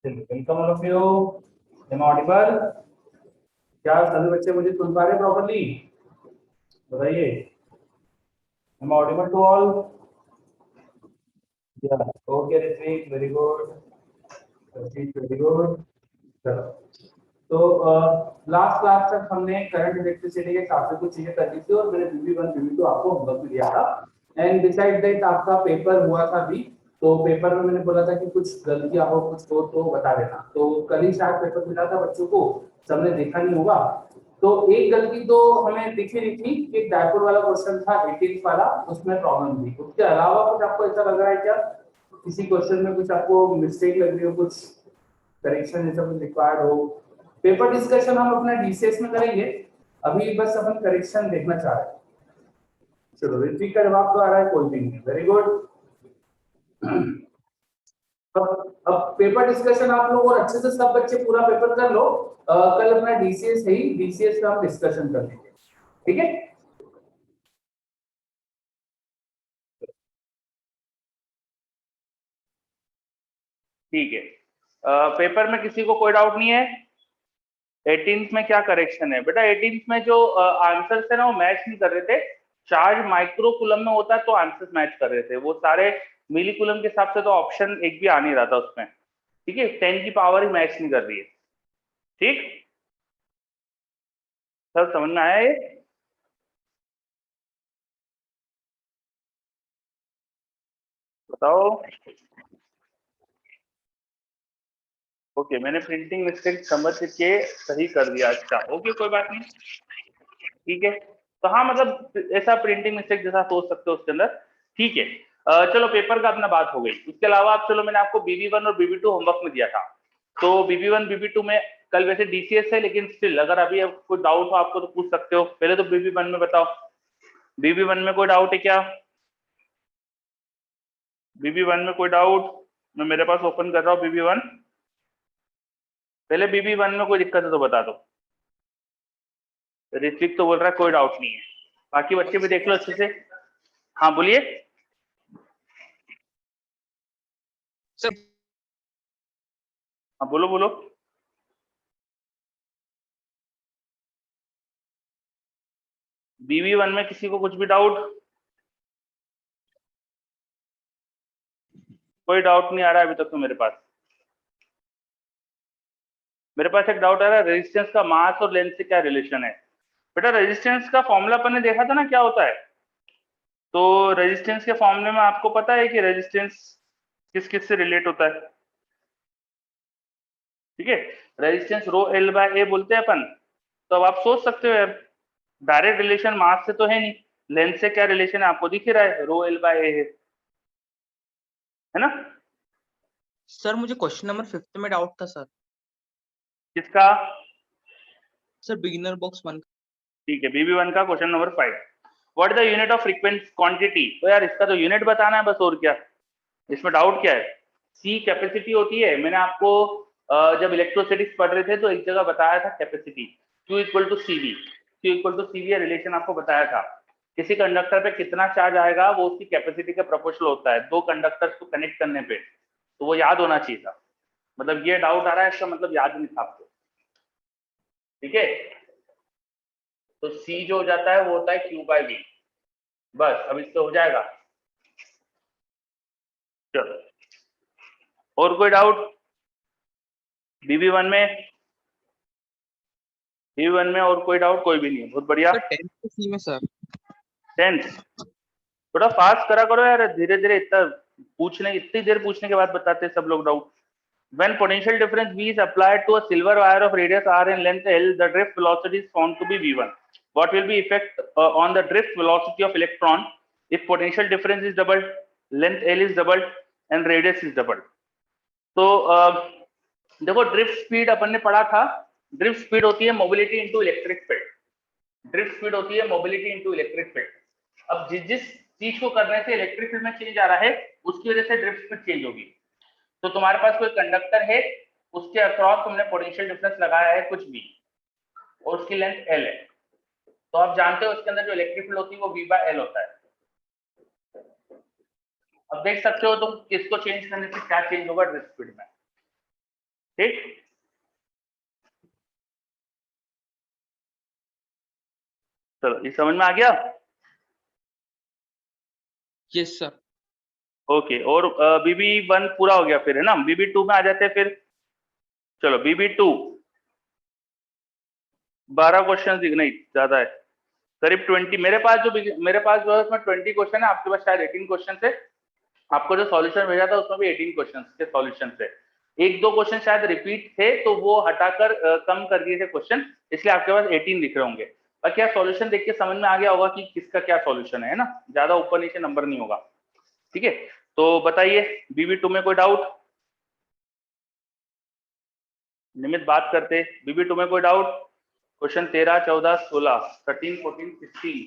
Welcome all of you. Am audible? क्या सभी बच्चे मुझे सुन पा रहे हैं प्रॉपर्ली? बताइए। Am audible to all? या okay Ritvik, very good. Very good. चलो, तो लास्ट क्लास तक हमने करंट इलेक्ट्रिसिटी के काफी कुछ चीजें कर ली थी और मैंने बीबी1 बीबी2 आपको होमवर्क में दिया था। एंड डिसाइड दैट आपका पेपर हुआ था भी, तो पेपर में मैंने बोला था कि कुछ गलतियां हो कुछ हो तो बता देना। तो कल ही शायद पेपर मिला था बच्चों को, सबने देखा नहीं होगा। तो एक गलती तो हमें दिख ही रही थी कि डायपोल वाला क्वेश्चन था 18 वाला, उसमें प्रॉब्लम थी। उसके अलावा कुछ आपको ऐसा लग रहा है क्या किसी क्वेश्चन में कुछ आपको मिस्टेक लग रही हो, कुछ करेक्शन ऐसा कुछ रिक्वायर्ड हो? पेपर डिस्कशन हम अपना डीसीएस में करेंगे, अभी बस अपन करेक्शन देखना चाह रहे हैं। चलो, ऋत्विक का जवाब तो आ रहा है कोई भी नहीं, वेरी गुड। अब पेपर डिस्कशन आप लोग और अच्छे से सब बच्चे पूरा पेपर कर लो। कल अपना डीसीएस है ही, डीसीएस का हम डिस्कशन कर लेंगे, ठीक है? ठीक है। पेपर में किसी को कोई डाउट नहीं है? 18th में क्या करेक्शन है बेटा? 18th में जो आंसर्स थे ना वो मैच नहीं कर रहे थे। चार्ज माइक्रो कूलम में होता है तो आंसर्स मैच कर रहे थे, वो सारे मिली कूलम के हिसाब से तो ऑप्शन एक भी आ नहीं रहा था उसमें। ठीक है, 10 की पावर ही मैच नहीं कर रही है। ठीक, सब समझ में आया ये? बताओ। ओके, मैंने प्रिंटिंग मिस्टेक समझ के सही कर दिया। अच्छा ओके, कोई बात नहीं, ठीक है। तो हाँ, मतलब ऐसा प्रिंटिंग मिस्टेक जैसा सोच सकते हो उसके अंदर। ठीक है, चलो पेपर का अपना बात हो गई। उसके अलावा आप चलो, मैंने आपको बीबी1 और बीबी2 होमवर्क में दिया था। तो बीबी1 बीबी2 में कल वैसे डीसीएस है, लेकिन स्टिल अगर अभी कोई डाउट हो आपको तो पूछ सकते हो। पहले तो बीबी1 में बताओ, बीबी1 में कोई डाउट है क्या? बीबी1 में कोई डाउट? मैं मेरे पास ओपन कर रहा हूँ बीबी1। पहले बीबी1 में कोई दिक्कत है तो बता दो। ऋत्विक तो बोल रहा है कोई डाउट नहीं है, बाकी बच्चे भी देख लो अच्छे से। हाँ बोलिए सर। हाँ, बोलो बोलो। बीबी1 में किसी को कुछ भी डाउट? कोई डाउट नहीं आ रहा है अभी तक तो मेरे पास। मेरे पास एक डाउट आ रहा है, रेजिस्टेंस का मास और लेंथ से क्या रिलेशन है? बेटा रेजिस्टेंस का फॉर्मूला अपन ने देखा था ना, क्या होता है? तो रेजिस्टेंस के फॉर्मूले में आपको पता है कि रेजिस्टेंस किस किस से रिलेट होता है? ठीक है, रेजिस्टेंस रो एल बाय ए बोलते हैं अपन। तो अब आप सोच सकते हो यार, डायरेक्ट रिलेशन मास से तो है नहीं, लेंथ से क्या रिलेशन है आपको दिख ही रहा है, रो एल बाय ए है ना? सर मुझे क्वेश्चन नंबर 5 में डाउट था सर। किसका? Sir beginner box 1। ठीक है, बीबी1 का question number 5। What is the unit of frequent quantity? तो यार इसका तो यूनिट बताना है बस, और क्या इसमें डाउट क्या है? सी कैपेसिटी होती है। मैंने आपको जब इलेक्ट्रोस्टैटिक्स पढ़ रहे थे तो एक जगह बताया था capacity, Q equal to CV. Q equal to CV relation आपको बताया था। किसी कंडक्टर पे कितना चार्ज आएगा वो उसकी कैपेसिटी के प्रोपोर्शनल होता है, दो कंडक्टर्स को कनेक्ट करने पे। तो वो याद होना चाहिए था। मतलब ये डाउट आ रहा है, इसका मतलब याद नहीं था आपको। ठीक है, तो सी जो हो जाता है वो होता है Q बाय V। बस अब इससे हो जाएगा। चलो, और कोई डाउट बीबी1 में? बीबी1 में और कोई डाउट? कोई भी नहीं है, बहुत बढ़िया। सर 10th सी में सर। 10th थोड़ा फास्ट करा करो यार, धीरे धीरे। इतनी देर पूछने के बाद बताते हैं सब लोग doubt. When potential difference V is applied to a silver wire of radius r and length L, the drift velocity is found to be V1. What will be effect on the drift velocity of electron if potential difference is doubled, length L is doubled and radius is doubled? तो देखो, drift speed अपन ने पढ़ा था। Drift speed होती है mobility into electric field. Drift speed होती है mobility into electric field. अब जिस जिस चीज को करने से इलेक्ट्रिक फील्ड में चेंज आ रहा है उसकी वजह से ड्रिफ्ट स्पीड चेंज होगी। तो तुम्हारे पास कोई कंडक्टर है, उसके अक्रॉस तुमने पोटेंशियल डिफरेंस लगाया है कुछ भी, और उसकी लेंथ एल है। तो आप जानते हो उसके अंदर जो इलेक्ट्रिक फील्ड होती है वो वी बाय एल होता है। अब देख सकते हो तुम किसको चेंज करने से क्या चेंज होगा ड्रिफ्ट स्पीड में। ठीक, चलो ये समझ में आ गया। Yes sir. ओके, और BB1 पूरा हो गया फिर, है ना। BB2 में आ जाते हैं फिर। चलो BB2 12 क्वेश्चन, नहीं ज्यादा है, करीब 20। मेरे पास जो है उसमें 20 क्वेश्चन है, आपके पास शायद 18 क्वेश्चन है। आपको जो सॉल्यूशन भेजा था उसमें भी 18 क्वेश्चन के सॉल्यूशन थे। एक दो क्वेश्चन शायद रिपीट थे, तो वो हटाकर कम कर दिए थे क्वेश्चन, इसलिए आपके पास 18 दिख रहे होंगे। बाकी आप सॉल्यूशन देख के समझ में आ गया होगा कि किसका क्या सॉल्यूशन है ना, ज्यादा ऊपर नीचे नंबर नहीं होगा। ठीक है, तो बताइए BB2 में कोई डाउट? निमित बात करते, BB2 में कोई डाउट? क्वेश्चन 13, 14, 16, 13, 14, 16।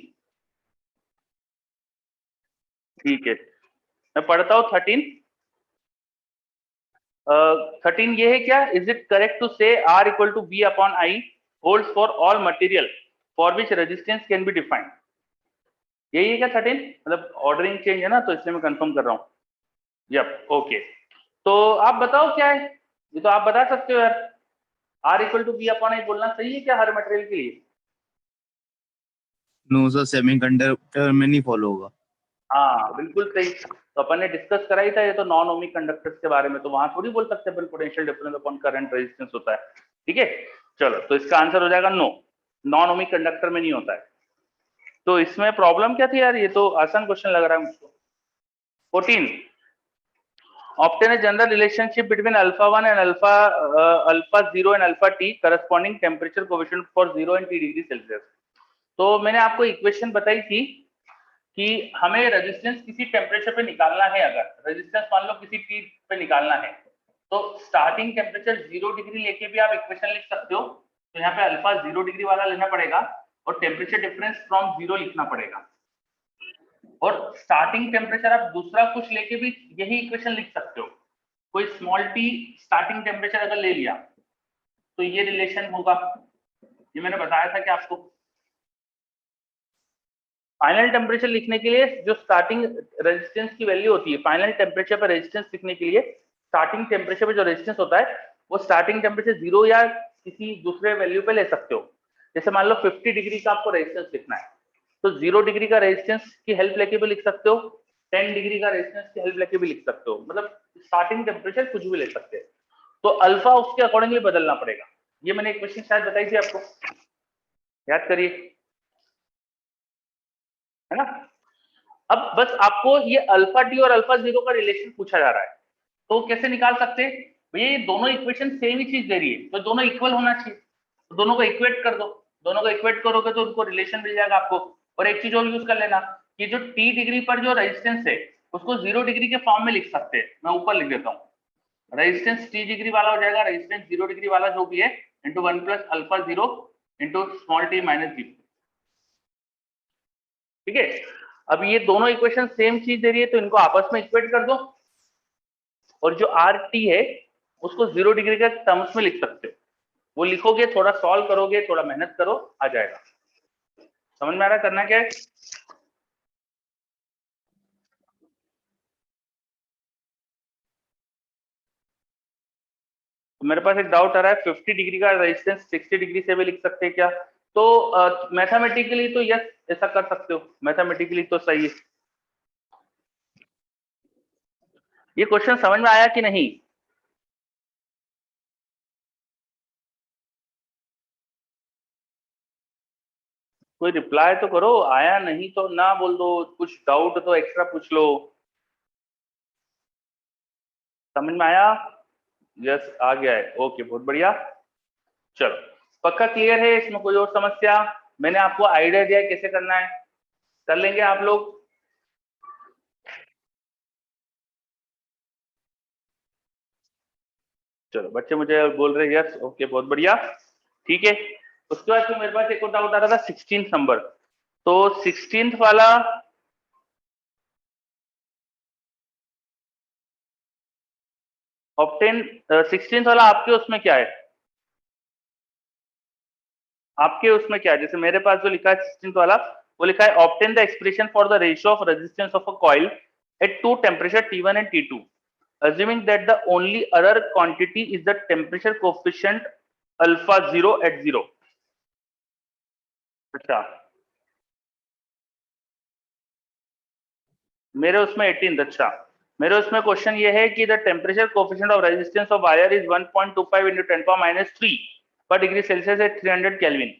ठीक है, मैं पढ़ता हूँ 13। 13 ये है क्या, is it correct to say R equal to B upon I holds for all material for which resistance can be defined? यही है क्या 13? मतलब ऑर्डरिंग चेंज है ना, तो इसलिए मैं कंफर्म कर रहा हूँ। Yup, okay. तो आप बताओ क्या है, ये तो आप बता सकते हो यार। R equal to B upon I बोलना सही है क्या हर मटेरियल के लिए? नो सर, सेमीकंडक्टर में नहीं फॉलो होगा। हाँ बिल्कुल सही। तो अपन ने डिस्कस करा ही था ये तो नॉन ओमिक कंडक्टर्स के बारे में, तो वहां थोड़ी बोल सकते हैं potential difference upon current resistance होता है। ठीक है, चलो तो इसका आंसर हो जाएगा नो, नॉन ओमिक कंडक्टर में नहीं होता है। तो इसमें प्रॉब्लम क्या थी यार, ये तो आसान क्वेश्चन लग रहा है मुझको। 14, obtain a general relationship between alpha 1 and alpha 0 and alpha t corresponding temperature coefficient for 0 and t degree Celsius. तो मैंने आपको इक्वेशन बताई थी कि हमें रेजिस्टेंस किसी टेम्परेचर पे निकालना है, अगर रेजिस्टेंस मान लो किसी टी पे निकालना है, तो स्टार्टिंग टेम्परेचर 0 डिग्री लेके भी आप इक्वेशन लिख सकते हो। तो यहाँ पे अल्फा 0 डिग्री वाला लेना पड़ेगा और टेम्परेचर डिफरेंस फ्रॉम 0 लिखना पड़ेगा। और स्टार्टिंग टेम्परेचर आप दूसरा कुछ लेके भी यही इक्वेशन लिख सकते हो। कोई स्मॉल टी स्टार्टिंग टेम्परेचर अगर ले लिया तो ये रिलेशन होगा, ये मैंने बताया था कि आपको फाइनल टेम्परेचर लिखने के लिए जो स्टार्टिंग रेजिस्टेंस की वैल्यू होती है, फाइनल टेम्परेचर पर रेजिस्टेंस लिखने के लिए स्टार्टिंग टेम्परेचर पे जो रेजिस्टेंस होता है वो स्टार्टिंग टेम्परेचर 0 या किसी दूसरे वैल्यू पे ले सकते हो। जैसे मान लो 50 डिग्री का आपको रेजिस्टेंस लिखना है, तो 0 डिग्री का रेजिस्टेंस की हेल्प लेके भी लिख सकते हो, 10 डिग्री का रेजिस्टेंस की हेल्प लेके भी लिख सकते हो, मतलब स्टार्टिंग टेम्परेचर कुछ भी ले सकते हैं। तो अल्फा उसके अकॉर्डिंगली बदलना पड़ेगा। ये मैंने एक क्वेश्चन शायद बताई थी आपको, याद करिए, है ना। अब बस आपको ये अल्फा टी और अल्फा 0 का रिलेशन पूछा जा रहा है, तो कैसे निकाल सकते हैं भैया, ये दोनों इक्वेशन सेम ही चीज दे रही है, तो दोनों इक्वल होना चाहिए, तो दोनों को इक्वेट कर दो। दोनों को इक्वेट करोगे तो उनको रिलेशन मिल जाएगा आपको। और एक चीज और यूज कर लेना कि जो टी डिग्री पर जो रेजिस्टेंस है उसको 0 डिग्री के फॉर्म में लिख सकते हैं। मैं ऊपर लिख देता हूँ, रेजिस्टेंस टी डिग्री वाला हो जाएगा रेजिस्टेंस 0 डिग्री वाला जो भी है into 1 plus alpha 0 into small T minus 0। ठीक है, अब ये दोनों इक्वेशन सेम चीज दे रही है, तो इनको आपस में इक्वेट कर दो, और जो आर टी है उसको 0 डिग्री के टर्म्स में लिख सकते हो। वो लिखोगे, थोड़ा सॉल्व करोगे, थोड़ा मेहनत करो, आ जाएगा। समझ में आ रहा है करना क्या है? तो मेरे पास एक डाउट आ रहा है, 50 डिग्री का रेजिस्टेंस 60 डिग्री से भी लिख सकते हैं क्या? तो मैथमेटिकली तो यस, ऐसा कर सकते हो, मैथमेटिकली तो सही है। ये क्वेश्चन समझ में आया कि नहीं? कोई रिप्लाई तो करो, आया नहीं तो ना बोल दो, कुछ डाउट तो एक्स्ट्रा पूछ लो। समझ में आया? यस आ गया है, ओके बहुत बढ़िया। चलो पक्का क्लियर है, इसमें कोई और समस्या? मैंने आपको आइडिया दिया है कैसे करना है, कर लेंगे आप लोग। चलो बच्चे मुझे बोल रहे यस, ओके बहुत बढ़िया, ठीक है। उसके बाद फिर मेरे पास एक और डाउट आ रहा था 16 नंबर, तो 16 वाला ऑप्टेन 16 वाला आपके उसमें क्या है, आपके उसमें क्या है? जैसे मेरे पास जो लिखा है 16 वाला, वो लिखा है obtain the expression for the ratio of resistance of a coil at two temperature T1 and T2। assuming that the only other quantity is the temperature coefficient alpha 0 at 0. अच्छा, मेरे उसमें 18, अच्छा मेरे उसमें क्वेश्चन ये है कि the temperature coefficient of resistance of wire is 1.25 into 10 power minus 3 per degree Celsius at 300 Kelvin.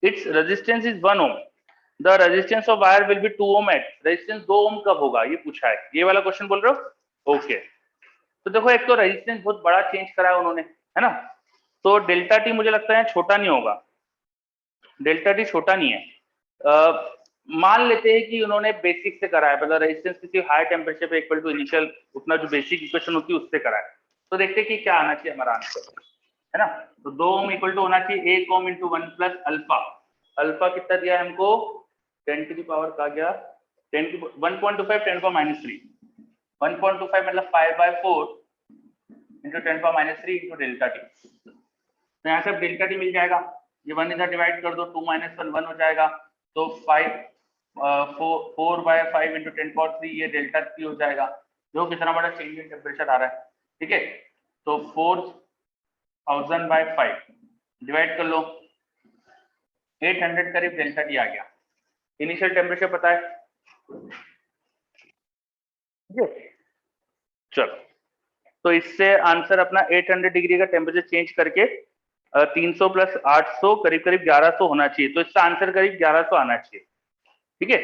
Its resistance is 1 ohm. The resistance of wire will be 2 ohm at. Resistance 2 ohm कब होगा ये पूछा है, ये वाला क्वेश्चन बोल रहे हो? ओके, तो देखो एक तो रेजिस्टेंस बहुत बड़ा चेंज करा है उन्होंने, है ना, तो डेल्टा टी मुझे लगता है छोटा नहीं होगा, डेल्टा टी छोटा नहीं है। मान लेते हैं कि उन्होंने बेसिक से करा है, मतलब रेजिस्टेंस किसी हाई टेम्परेचर पे इक्वल टू इनिशियल उतना जो बेसिक इक्वेशन होती है उससे करा है, तो देखते हैं कि क्या आना चाहिए हमारा आंसर, है ना। तो 2 ओम इक्वल टू होना चाहिए 1 ohm into 1 plus alpha, alpha कितना दिया है हमको 10 की पावर का गया 1.25 10 पावर माइनस 3, 1.25 मतलब 5/4 into 10 power minus 3 into delta T, तो यहाँ से डेल्टा टी मिल जाएगा, ये 1 इधर डिवाइड कर दो 2 माइनस 1 1 हो जाएगा, तो 4/5 इंटू 10 पावर 3 ये डेल्टा टी हो जाएगा, जो कितना बड़ा चेंज इन टेम्परेचर आ रहा है, ठीक है। तो 4000/5 डिवाइड कर लो, 800 करीब डेल्टा टी आ गया, इनिशियल टेम्परेचर पता है, ठीक है। चलो, तो इससे आंसर अपना 800 डिग्री का टेम्परेचर चेंज करके 300 प्लस 800 करीब करीब 1100 होना चाहिए, तो इसका आंसर करीब 1100 आना चाहिए, ठीक है।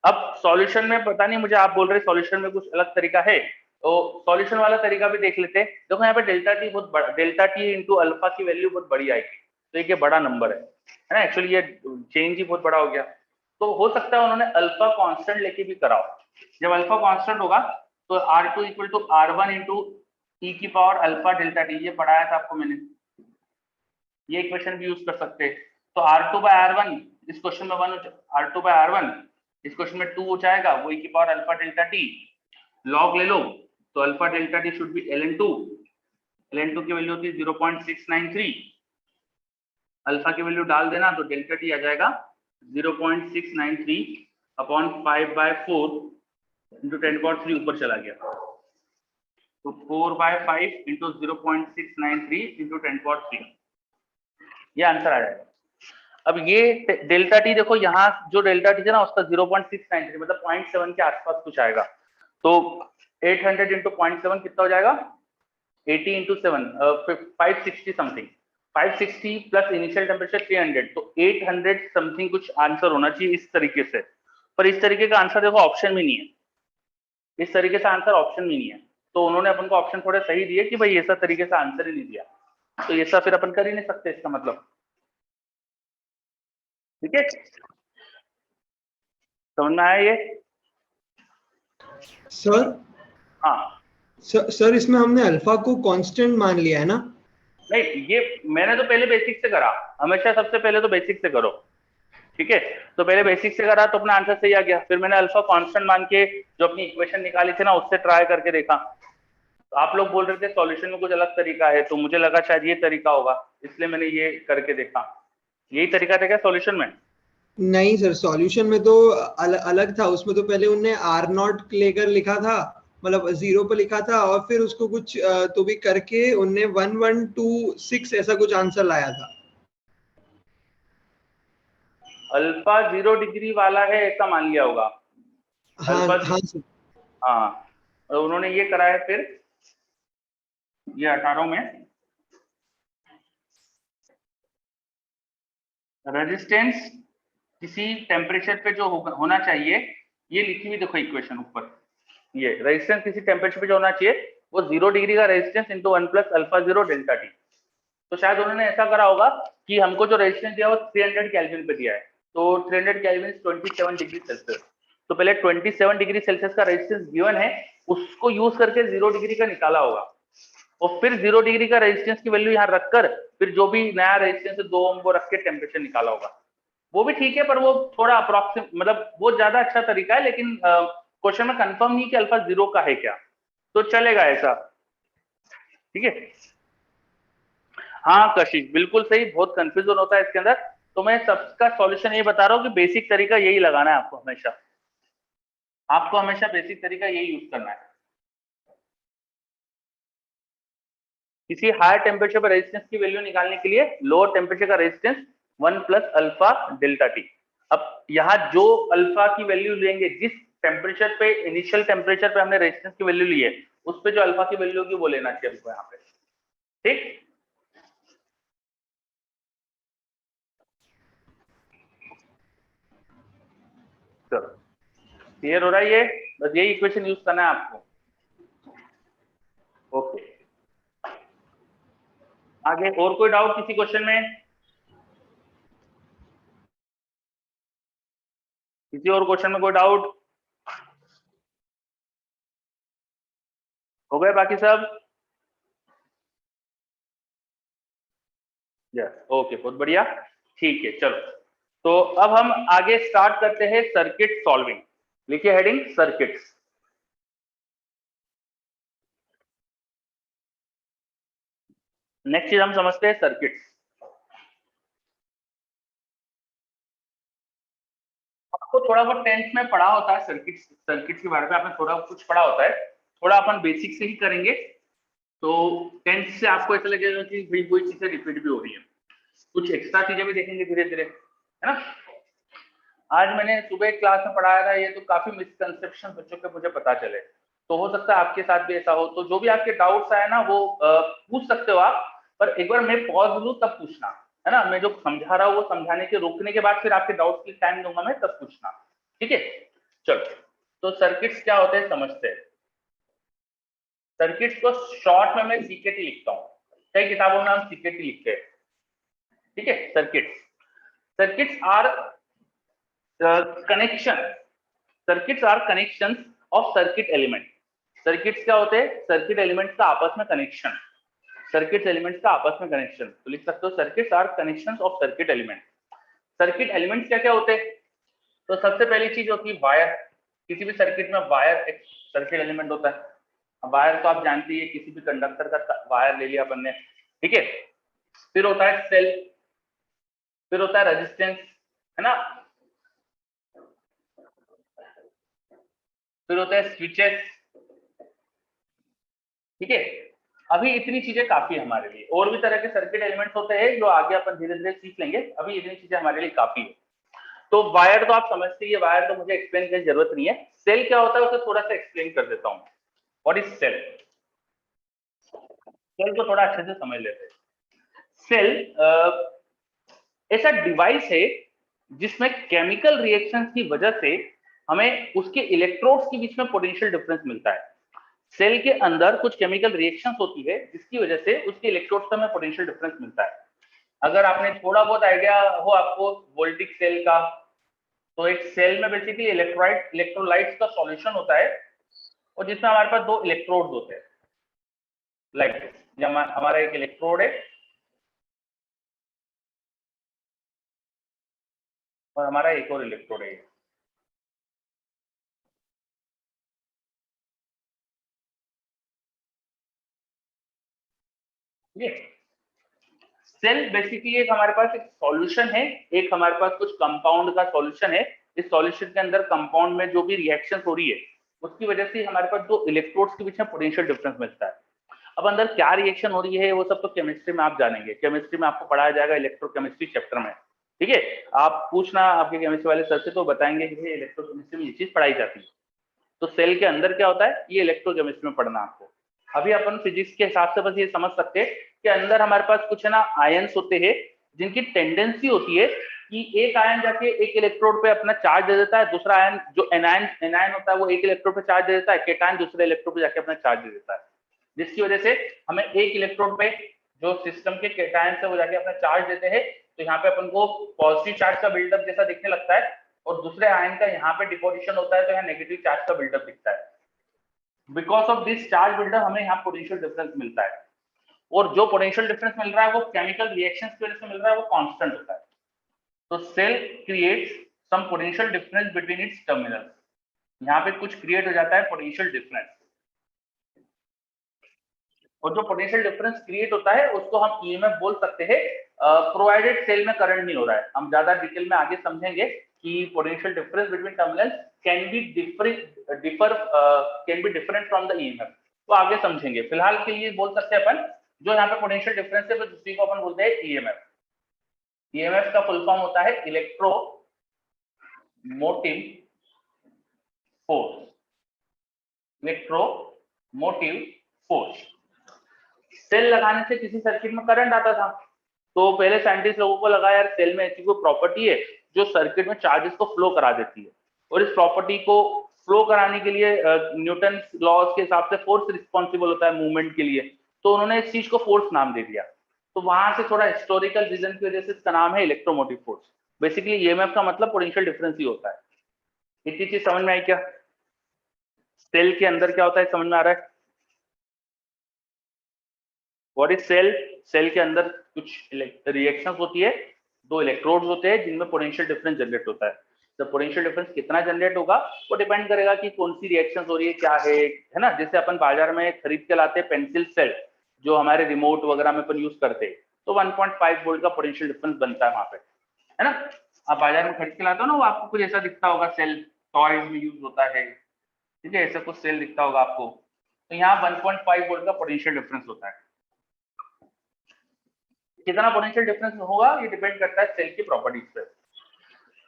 अब सॉल्यूशन में पता नहीं, मुझे आप बोल रहे सॉल्यूशन में कुछ अलग तरीका है, तो सॉल्यूशन वाला तरीका भी देख लेते हैं। देखो यहाँ पे डेल्टा टी बहुत बड़ा, डेल्टा टी इंटू अल्फा की वैल्यू बहुत बड़ी आएगी, तो ये बड़ा नंबर है ना, एक्चुअली ये चेंज ही बहुत बड़ा हो गया, तो हो सकता है उन्होंने अल्फा कांस्टेंट लेके भी कराओ, जब अल्फा कांस्टेंट होगा तो R2 equal to R1 into ई की पावर अल्फा डेल्टा टी, ये पढ़ाया था आपको मैंने, ये इक्वेशन भी यूज कर सकते हैं। तो R2/R1 इस क्वेश्चन में 1, R2/R1 इस क्वेश्चन में 2 हो जाएगा, वो ई की power alpha delta T, log ले लो तो alpha delta T should be ln2, ln2 की वैल्यू होती है 0.693, अल्फा की वैल्यू डाल देना तो डेल्टा टी आ जाएगा 0.693 अपॉन 5/4 इंटू 10 पावर 3 ऊपर चला गया, तो 4/5 इंटू 0.693 इंटू 10 पावर 3, ये आंसर आ जाएगा। अब ये डेल्टा टी देखो, यहाँ जो डेल्टा टी है ना उसका 0.693 मतलब 0.7 के आसपास कुछ आएगा, तो 800 इंटू 0.7 कितना हो जाएगा 80 into 7 560 something, 560 plus initial temperature 300, तो 800 समथिंग कुछ आंसर होना चाहिए इस तरीके से, पर इस तरीके का आंसर देखो ऑप्शन में नहीं है, इस तरीके से आंसर ऑप्शन में नहीं है, तो उन्होंने अपन को ऑप्शन थोड़े सही दिए कि भाई ऐसा तरीके से आंसर ही नहीं दिया, तो ऐसा फिर अपन कर ही नहीं सकते इसका मतलब, ठीक है। समझ में आया ये? सर हाँ सर इसमें हमने अल्फा को कांस्टेंट मान लिया है ना? नहीं, ये मैंने तो पहले बेसिक से करा, हमेशा सबसे पहले तो बेसिक से करो, ठीक है। तो पहले बेसिक से करा तो अपना आंसर सही आ गया, फिर मैंने अल्फा कांस्टेंट मान के जो अपनी इक्वेशन निकाली थी ना उससे ट्राई करके देखा, तो आप लोग बोल रहे थे सॉल्यूशन में कुछ अलग तरीका है, तो मुझे लगा शायद ये तरीका होगा, इसलिए मैंने ये करके देखा। यही तरीका था क्या सॉल्यूशन में? नहीं सर, सॉल्यूशन में तो अलग था, उसमें तो पहले उनने R0 लेकर लिखा था, मतलब 0 पे लिखा था, और फिर उसको कुछ तो भी करके उनने 1126 ऐसा कुछ आंसर लाया था। अल्फा 0 डिग्री वाला है ऐसा मान लिया होगा। हाँ अल्फा हाँ सर, हाँ, तो उन्होंने ये करा है, फिर ये 18 में रेजिस्टेंस किसी टेम्परेचर पे जो होना चाहिए, ये लिखी हुई देखो इक्वेशन ऊपर, ये रेजिस्टेंस किसी टेम्परेचर पे जो होना चाहिए वो 0 डिग्री का resistance into 1 plus alpha 0 delta T, तो शायद उन्होंने ऐसा करा होगा कि हमको जो रेजिस्टेंस दिया वो 300 केल्विन पे दिया है, तो 300 केल्विन 27 डिग्री सेल्सियस, तो पहले 27 डिग्री सेल्सियस का रेजिस्टेंस गिवन है, उसको यूज करके 0 डिग्री का निकाला होगा, और फिर 0 डिग्री का रेजिस्टेंस की वैल्यू यहाँ रखकर फिर जो भी नया रेजिस्टेंस है 2 ओम वो रख के टेम्परेचर निकाला होगा, वो भी ठीक है, पर वो थोड़ा अप्रोक्सीमेट मतलब वो ज्यादा अच्छा तरीका है, लेकिन क्वेश्चन में कंफर्म नहीं कि अल्फा 0 का है क्या, तो चलेगा ऐसा, ठीक है। हाँ कशिश बिल्कुल सही, बहुत कंफ्यूजन होता है इसके अंदर, तो मैं सबका सॉल्यूशन ये बता रहा हूँ कि बेसिक तरीका यही लगाना है आपको हमेशा, आपको हमेशा बेसिक तरीका यही यूज करना है। किसी हायर टेम्परेचर पर रेजिस्टेंस की वैल्यू निकालने के लिए लोअर टेम्परेचर का resistance 1 plus alpha delta T. अब यहाँ जो अल्फा की वैल्यू लेंगे, जिस टेम्परेचर पे इनिशियल टेम्परेचर पे हमने रेजिस्टेंस की वैल्यू ली है, उस पे जो अल्फा की वैल्यू होगी वो लेना चाहिए हमको यहाँ पे। ठीक, चलो क्लियर हो रहा है ये? बस यही इक्वेशन यूज करना है आपको। ओके, आगे और कोई डाउट किसी क्वेश्चन में? किसी और क्वेश्चन में कोई डाउट? हो गए बाकी सब? यस, ओके, बहुत बढ़िया, ठीक है। चलो, तो अब हम आगे स्टार्ट करते हैं सर्किट सॉल्विंग। लिखिए हेडिंग सर्किट्स। नेक्स्ट चीज हम समझते हैं सर्किट्स। आपको थोड़ा बहुत टेंथ में पढ़ा होता है सर्किट्स के बारे में, आपने थोड़ा कुछ पढ़ा होता है, थोड़ा अपन बेसिक से ही करेंगे, तो टेंथ से आपको ऐसा लगेगा कि भाई कोई चीजें रिपीट भी हो रही है, कुछ एक्स्ट्रा चीजें भी देखेंगे धीरे धीरे, है ना। आज मैंने सुबह क्लास में पढ़ाया था, ये तो काफी मिसकंसेप्शन बच्चों के मुझे पता चले, तो हो सकता है आपके साथ भी ऐसा हो। तो जो भी आपके डाउट्स आए ना वो पूछ सकते हो आप, पर एक बार मैं पॉज लूं तब पूछना, है ना। मैं जो समझा रहा हूँ वो समझाने के रोकने के बाद फिर आपके डाउट्स की टाइम दूंगा मैं, तब पूछना, ठीक है। चलो, तो सर्किट्स क्या होते हैं समझते हैं। सर्किट्स को शॉर्ट में मैं सीकेटी लिखता हूँ, कई किताबों में हम सीकेटी लिखते हैं, ठीक है। Circuits are connection, circuits are connections of circuit element. Circuits क्या होते हैं? सर्किट एलिमेंट्स का आपस में कनेक्शन, सर्किट एलिमेंट्स का आपस में कनेक्शन। तो लिख सकते हो circuits are connections of circuit element. Circuit elements क्या क्या होते हैं? तो सबसे पहली चीज होती है वायर। किसी भी सर्किट में वायर एक सर्किट एलिमेंट होता है। वायर तो आप जानते ही, किसी भी कंडक्टर का वायर ले लिया अपन ने, ठीक है। फिर होता है सेल, फिर होता है रेजिस्टेंस, है ना, फिर होता है स्विचेस, ठीक है। अभी इतनी चीजें काफी है हमारे लिए, और भी तरह के सर्किट एलिमेंट्स होते हैं जो आगे अपन धीरे धीरे सीख लेंगे, अभी इतनी चीजें हमारे लिए काफी है। तो वायर तो आप समझते ही है, वायर तो मुझे एक्सप्लेन करने की जरूरत नहीं है। सेल क्या होता है उसे थोड़ा सा एक्सप्लेन कर देता हूं। What is cell? सेल को थोड़ा अच्छे से समझ लेते हैं। सेल ऐसा डिवाइस है जिसमें केमिकल रिएक्शंस की वजह से हमें उसके इलेक्ट्रोड्स के बीच में पोटेंशियल डिफरेंस मिलता है। सेल के अंदर कुछ केमिकल रिएक्शंस होती है जिसकी वजह से उसके इलेक्ट्रोड्स का हमें पोटेंशियल डिफरेंस मिलता है। अगर आपने थोड़ा बहुत आइडिया हो आपको वोल्टिक सेल का, तो एक सेल में बेसिकली इलेक्ट्रोलाइट्स का सॉल्यूशन होता है, और जिसमें हमारे पास दो इलेक्ट्रोड्स होते हैं, लाइक हमारा एक इलेक्ट्रोड है और हमारा एक और इलेक्ट्रोड है। ये सेल बेसिकली एक हमारे पास एक सॉल्यूशन है, एक हमारे पास कुछ कंपाउंड का सॉल्यूशन है। इस सॉल्यूशन के अंदर कंपाउंड में जो भी रिएक्शन हो रही है उसकी वजह से हमारे पास दो इलेक्ट्रोड्स के बीच में पोटेंशियल डिफरेंस मिलता है। अब अंदर क्या रिएक्शन हो रही है वो सब तो केमिस्ट्री में आप जानेंगे, केमिस्ट्री में आपको पढ़ाया जाएगा इलेक्ट्रोकेमिस्ट्री चैप्टर में, ठीक है। आप पूछना आपके केमिस्ट्री वाले सर से, तो बताएंगे कि इलेक्ट्रोकेमिस्ट्री में ये चीज पढ़ाई जाती है। तो सेल के अंदर क्या होता है ये इलेक्ट्रोकेमिस्ट्री में पढ़ना आपको। अभी अपन फिजिक्स के हिसाब से बस ये समझ सकते हैं कि अंदर हमारे पास कुछ है ना आयंस होते हैं जिनकी टेंडेंसी होती है कि एक आयन जाके एक इलेक्ट्रोड पे अपना चार्ज दे देता है, दूसरा आयन जो एनायन होता है वो एक इलेक्ट्रोड पे चार्ज दे देता है, केटायन दूसरे इलेक्ट्रोड पे जाके अपना चार्ज दे देता है, जिसकी वजह से हमें एक इलेक्ट्रोड पे जो सिस्टम के केटायन है वो जाके अपना चार्ज देते हैं, तो यहाँ पे अपन को पॉजिटिव चार्ज का बिल्डअप जैसा दिखने लगता है, और दूसरे आयन का यहाँ पे डिपोजिशन होता है तो यहाँ नेगेटिव चार्ज का बिल्डअप दिखता है। Because of this charge buildup हमें यहाँ पोटेंशियल डिफरेंस मिलता है, और जो पोटेंशियल डिफरेंस मिल रहा है वो केमिकल रिएक्शंस की वजह से मिल रहा है, वो कांस्टेंट होता है। तो cell creates some potential difference between its terminals, यहाँ पे कुछ क्रिएट हो जाता है पोटेंशियल डिफरेंस, और जो पोटेंशियल डिफरेंस क्रिएट होता है उसको हम ईएमएफ बोल सकते हैं, प्रोवाइडेड सेल में करंट नहीं हो रहा है। हम ज्यादा डिटेल में आगे समझेंगे कि potential difference between terminals can be different from the EMF, तो आगे समझेंगे। फिलहाल के लिए बोल सकते हैं अपन जो यहाँ पे पोटेंशियल डिफरेंस है उसी को अपन बोलते हैं ईएमएफ। ईएमएफ का फुल फॉर्म होता है electro motive force. Electromotive force. Cell लगाने से किसी सर्किट में करंट आता था, तो पहले साइंटिस्ट लोगों को लगा यार सेल में ऐसी कोई प्रॉपर्टी है जो सर्किट में चार्जेस को फ्लो करा देती है, और इस प्रॉपर्टी को फ्लो कराने के लिए न्यूटन लॉज के हिसाब से फोर्स रिस्पॉन्सिबल होता है मूवमेंट के लिए, तो उन्होंने इस चीज को फोर्स नाम दे दिया। तो वहां से थोड़ा हिस्टोरिकल रीजन की वजह से इसका नाम है इलेक्ट्रोमोटिव फोर्स। बेसिकली ईएमएफ का मतलब पोटेंशियल डिफरेंस ही होता है। इतनी चीज समझ में आई क्या? सेल के अंदर क्या होता है समझ में आ रहा है? What is cell? सेल के अंदर कुछ रिएक्शंस होती है, दो इलेक्ट्रोड्स होते हैं जिनमें पोटेंशियल डिफरेंस जनरेट होता है। जब पोटेंशियल डिफरेंस कितना जनरेट होगा वो डिपेंड करेगा कि कौन सी रिएक्शंस हो रही है, क्या है ना। जैसे अपन बाजार में खरीद के लाते हैं पेंसिल सेल, जो हमारे रिमोट वगैरह में अपन यूज करते हैं, तो 1.5 वोल्ट का पोटेंशियल डिफरेंस बनता है वहां पे, है ना। आप बाजार में खरीद के लाते हो ना, वो आपको कुछ ऐसा दिखता होगा, सेल टॉयज में यूज होता है, ठीक है, ऐसा कुछ सेल दिखता होगा आपको। तो यहाँ 1.5 वोल्ट का पोटेंशियल डिफरेंस होता है। कितना पोटेंशियल डिफरेंस होगा ये डिपेंड करता है सेल की प्रॉपर्टीज पे।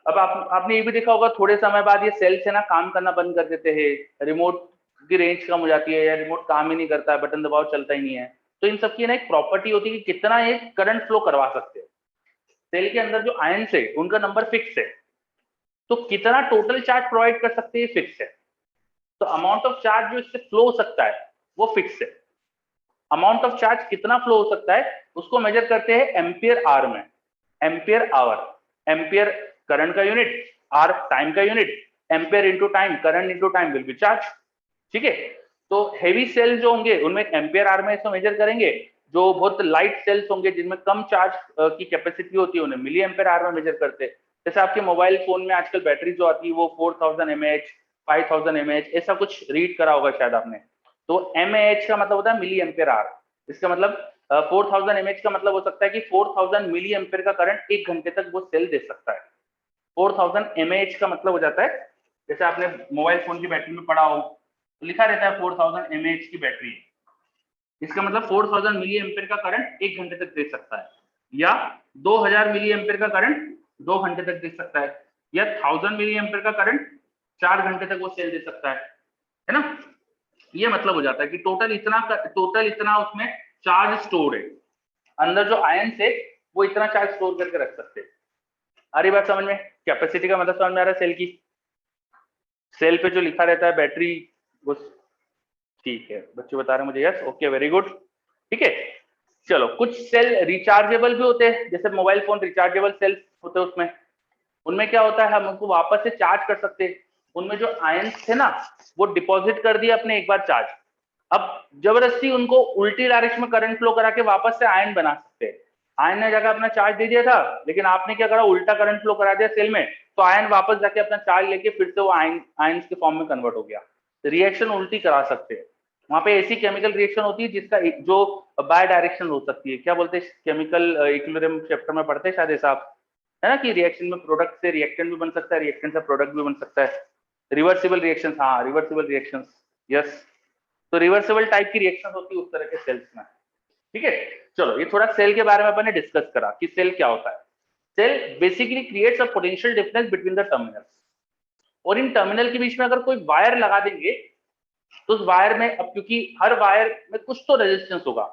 अब आपने ये भी देखा होगा थोड़े समय बाद ये सेल से ना काम करना बंद कर देते हैं, रिमोट की रेंज कम हो जाती है या रिमोट काम ही नहीं करता है, बटन दबाओ चलता ही नहीं है। तो इन सब की ना एक प्रॉपर्टी होती है कि कितना ये करंट फ्लो करवा सकते हैं। सेल के अंदर जो आयंस है उनका नंबर फिक्स है, तो कितना टोटल चार्ज प्रोवाइड कर सकते हैं फिक्स है। तो अमाउंट ऑफ चार्ज जो इससे फ्लो हो सकता है वो फिक्स है। अमाउंट ऑफ चार्ज कितना फ्लो हो सकता है उसको मेजर करते हैं एम्पियर आवर में। एम्पियर आवर, एम्पियर करंट का यूनिट, आर टाइम का unit, ampere into time, current into time will be charge, ठीक है। तो हेवी सेल जो होंगे उनमें एम्पियर आवर में इसको मेजर करेंगे, जो बहुत लाइट सेल्स होंगे जिनमें कम चार्ज की कैपेसिटी होती है उन्हें मिली एम्पियर आवर में मेजर करते हैं। जैसे आपके मोबाइल फोन में आजकल बैटरी जो आती है वो 4000 mAh 5000 mAh ऐसा कुछ रीड करा होगा शायद आपने। तो mAh का मतलब होता है मिली एम्पियर आवर। इसका मतलब 4000 mAh का मतलब हो सकता है कि 4000 मिली एम्पियर का करंट 1 घंटे तक वो सेल दे सकता है। 4000 mAh का मतलब हो जाता है, जैसे आपने मोबाइल फोन की बैटरी में पढ़ा हो तो लिखा रहता है 4000 mAh की बैटरी, इसका मतलब 4000 मिली एम्पियर का करंट 1 घंटे तक दे सकता है, या 2000 मिली एम्पियर का करंट 2 घंटे तक दे सकता है, या 1000 मिली एम्पियर का करंट 4 घंटे तक वो सेल दे सकता है ना। ये मतलब हो जाता है कि टोटल इतना उसमें चार्ज स्टोर है, अंदर जो आयंस है वो इतना चार्ज स्टोर करके रख सकते हैं। आ रही बात समझ में? कैपेसिटी का मतलब समझ में आ रहा है सेल की? सेल पे जो लिखा रहता है बैटरी वो, ठीक है, बच्चे बता रहे हैं मुझे, यस, ओके, वेरी गुड, ठीक है। चलो, कुछ सेल रिचार्जेबल भी होते हैं, जैसे मोबाइल फोन रिचार्जेबल सेल्स होते हैं, उसमें उनमें क्या होता है हम उनको वापस से चार्ज कर सकते हैं। उनमें जो आयंस थे ना वो डिपॉजिट कर दिए अपने एक बार चार्ज, अब जबरदस्ती उनको उल्टी डायरेक्शन में करंट फ्लो करा के वापस से आयन बना सकते हैं। आयन ने जगह अपना चार्ज दे दिया था, लेकिन आपने क्या करा, उल्टा करंट फ्लो करा दिया सेल में, तो आयन वापस जाके अपना चार्ज लेके फिर से वो आयंस के फॉर्म में कन्वर्ट हो गया। रिएक्शन उल्टी करा सकते हैं। वहां पे ऐसी केमिकल रिएक्शन होती है जिसका जो बाय डायरेक्शन हो सकती है, क्या बोलते हैं, केमिकल इक्विलिब्रियम चैप्टर में पढ़ते हैं शायद ऐसा आप, है ना, कि रिएक्शन में प्रोडक्ट से रिएक्टेंट भी बन सकता है, रिएक्टेंट से प्रोडक्ट भी बन सकता है। रिवर्सिबल रिएक्शंस, हाँ, रिवर्सिबल रिएक्शंस, यस। तो रिवर्सिबल टाइप की रिएक्शन होती है उस तरह के सेल्स में, ठीक है। चलो, ये थोड़ा सेल के बारे में अपन ने डिस्कस करा कि सेल क्या होता है। Cell basically creates a potential difference between the terminals, और इन टर्मिनल के बीच में अगर कोई वायर लगा देंगे तो उस वायर में, अब क्योंकि हर वायर में कुछ तो रेजिस्टेंस होगा,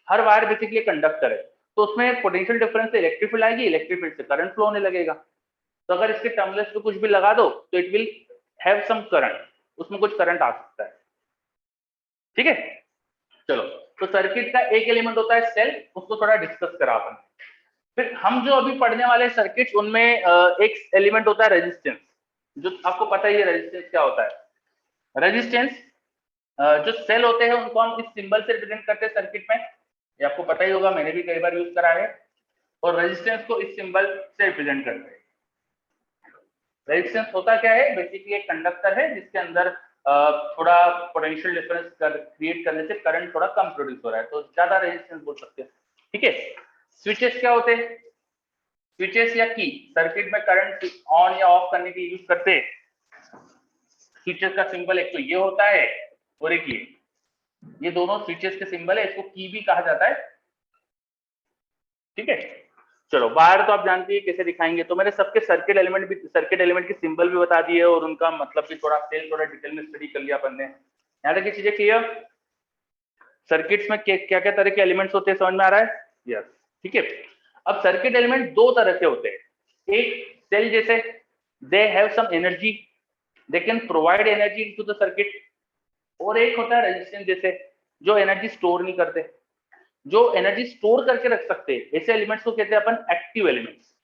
हर वायर बेसिकली कंडक्टर है, तो उसमें पोटेंशियल डिफरेंस से इलेक्ट्रिक फील्ड आएगी, इलेक्ट्रिक फील्ड से करंट फ्लो होने लगेगा। तो अगर इसके टर्मिनल्स पे कुछ भी लगा दो तो it will have some current, उसमें कुछ करंट आ सकता है, ठीक है। चलो, तो सर्किट का एक एलिमेंट होता है सेल, उसको थोड़ा डिस्कस करा अपन। फिर हम जो अभी पढ़ने वाले सर्किट उनमें एक एलिमेंट होता है रेजिस्टेंस, जो आपको पता ही है रेजिस्टेंस क्या होता है। रेजिस्टेंस जो सेल होते हैं उनको हम इस सिंबल से रिप्रेजेंट करते हैं सर्किट में, ये आपको पता ही होगा, मैंने भी कई बार यूज करा है। और रेजिस्टेंस को इस सिंबल से रिप्रेजेंट करते हैं। रेजिस्टेंस होता क्या है, बेसिकली एक कंडक्टर है जिसके अंदर थोड़ा पोटेंशियल डिफरेंस क्रिएट करने से करंट थोड़ा कम प्रोड्यूस हो रहा है, तो ज्यादा रेजिस्टेंस बोल सकते हैं, ठीक है। स्विचेस क्या होते हैं, स्विचेस या की सर्किट में करंट ऑन या ऑफ करने के लिए यूज करते हैं। स्विचेस का सिंबल एक तो ये होता है और एक ये, ये दोनों स्विचेस के सिंबल है, इसको की भी कहा जाता है। ठीक है, चलो वायर तो आप जानते हैं कैसे दिखाएंगे, तो मैंने सबके सर्किट एलिमेंट की सिंबल भी बता दिए और उनका मतलब भी थोड़ा डिटेल में स्टडी कर लिया अपन ने। यहाँ तक ये चीजें क्लियर? सर्किट्स में क्या क्या तरह के एलिमेंट्स होते हैं, समझ में आ रहा है? यस, ठीक है। अब सर्किट एलिमेंट दो तरह के होते हैं, एक सेल जैसे, they have some energy, they can provide energy into the circuit, और एक होता है रेजिस्टेंस जैसे, जो एनर्जी स्टोर नहीं करते, जो एनर्जी स्टोर करके रख सकते हैं। ऐसे एलिमेंट्स को कहते हैं अपन एक्टिव एलिमेंट्स।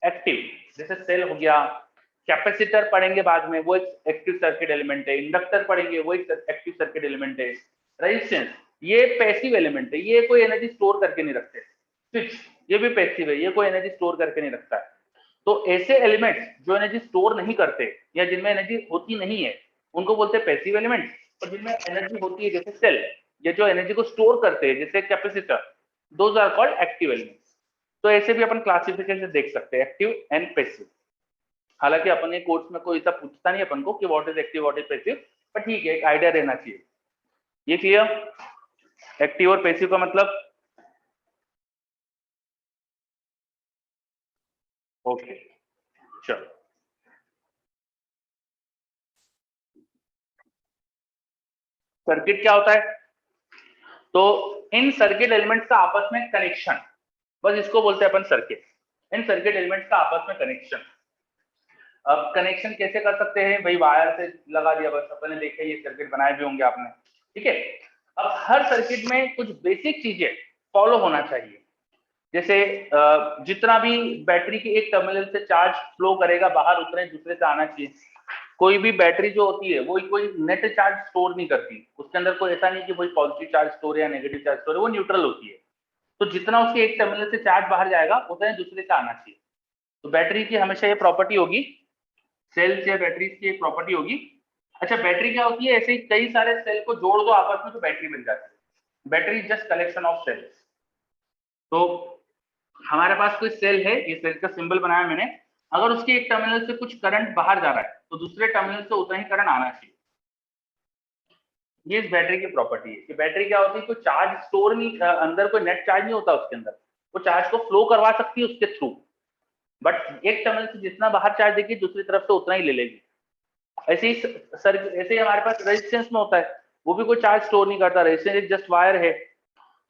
एक्टिव जैसे सेल हो गया, कैपेसिटर पढ़ेंगे बाद में, वो एक एक्टिव सर्किट एलिमेंट है, इंडक्टर पढ़ेंगे, वो एक एक्टिव सर्किट एलिमेंट है। रेजिस्टेंस ये पैसिव एलिमेंट है, ये कोई एनर्जी स्टोर करके नहीं रखते। स्विच ये भी पैसिव है, ये कोई एनर्जी स्टोर करके नहीं रखता है। तो ऐसे एलिमेंट्स जो एनर्जी स्टोर नहीं करते या जिनमें एनर्जी होती नहीं है, उनको बोलते हैं पैसिव एलिमेंट्स। और जिनमें एनर्जी होती है जैसे सेल, ये जो एनर्जी को स्टोर करते हैं जैसे capacitor, those are called active elements. तो ऐसे भी अपन क्लासिफिकेशन देख सकते हैं, एक्टिव एंड पैसिव। हालांकि अपन ने कोर्स में कोई ऐसा पूछता नहीं अपन को कि what is active what is passive, पर ठीक है, एक आइडिया रहना चाहिए। ये क्लियर? एक्टिव और पैसिव का मतलब? ओके, चलो। सर्किट क्या होता है? तो इन सर्किट एलिमेंट्स का आपस में कनेक्शन, बस इसको बोलते हैं अपन सर्किट। इन सर्किट एलिमेंट्स का आपस में कनेक्शन। अब कनेक्शन कैसे कर सकते हैं भाई? वायर से लगा दिया, बस अपन ने देखे, ये सर्किट बनाए भी होंगे आपने। ठीक है, अब हर सर्किट में कुछ बेसिक चीजें फॉलो होना चाहिए। जैसे जितना भी बैटरी की एक टर्मिनल से चार्ज फ्लो करेगा बाहर, उतना ही दूसरे से आना चाहिए। कोई भी बैटरी जो होती है वो कोई नेट चार्ज स्टोर नहीं करती, उसके अंदर कोई ऐसा नहीं कि कोई पॉजिटिव चार्ज स्टोर है या नेगेटिव चार्ज स्टोर है, वो न्यूट्रल होती है। तो जितना उसके एक टर्मिनल से चार्ज बाहर जाएगा उतना ही दूसरे से आना चाहिए। तो बैटरी की हमेशा ये प्रॉपर्टी होगी, सेल्स या बैटरीज की एक प्रॉपर्टी होगी। अच्छा, बैटरी क्या होती है? ऐसे ही कई सारे सेल को जोड़ दो आपस में तो बैटरी बन जाती है। Battery is just collection of cells. तो हमारे पास कोई सेल है, ये सेल का सिंबल बनाया मैंने, अगर उसके एक टर्मिनल से कुछ करंट बाहर जा रहा है तो दूसरे टर्मिनल से उतना ही करंट आना चाहिए। ये इस बैटरी की प्रॉपर्टी है कि बैटरी क्या होती है, कोई चार्ज स्टोर नहीं, अंदर कोई नेट चार्ज नहीं होता उसके अंदर, वो चार्ज को फ्लो करवा सकती है उसके थ्रू, बट एक टर्मिनल से जितना बाहर चार्ज देगी दूसरी तरफ से उतना ही ले लेगी। ऐसे ही ऐसे ही हमारे पास रेजिस्टेंस में होता है, वो भी कोई चार्ज स्टोर नहीं करता, रेजिस्टेंस जस्ट वायर है।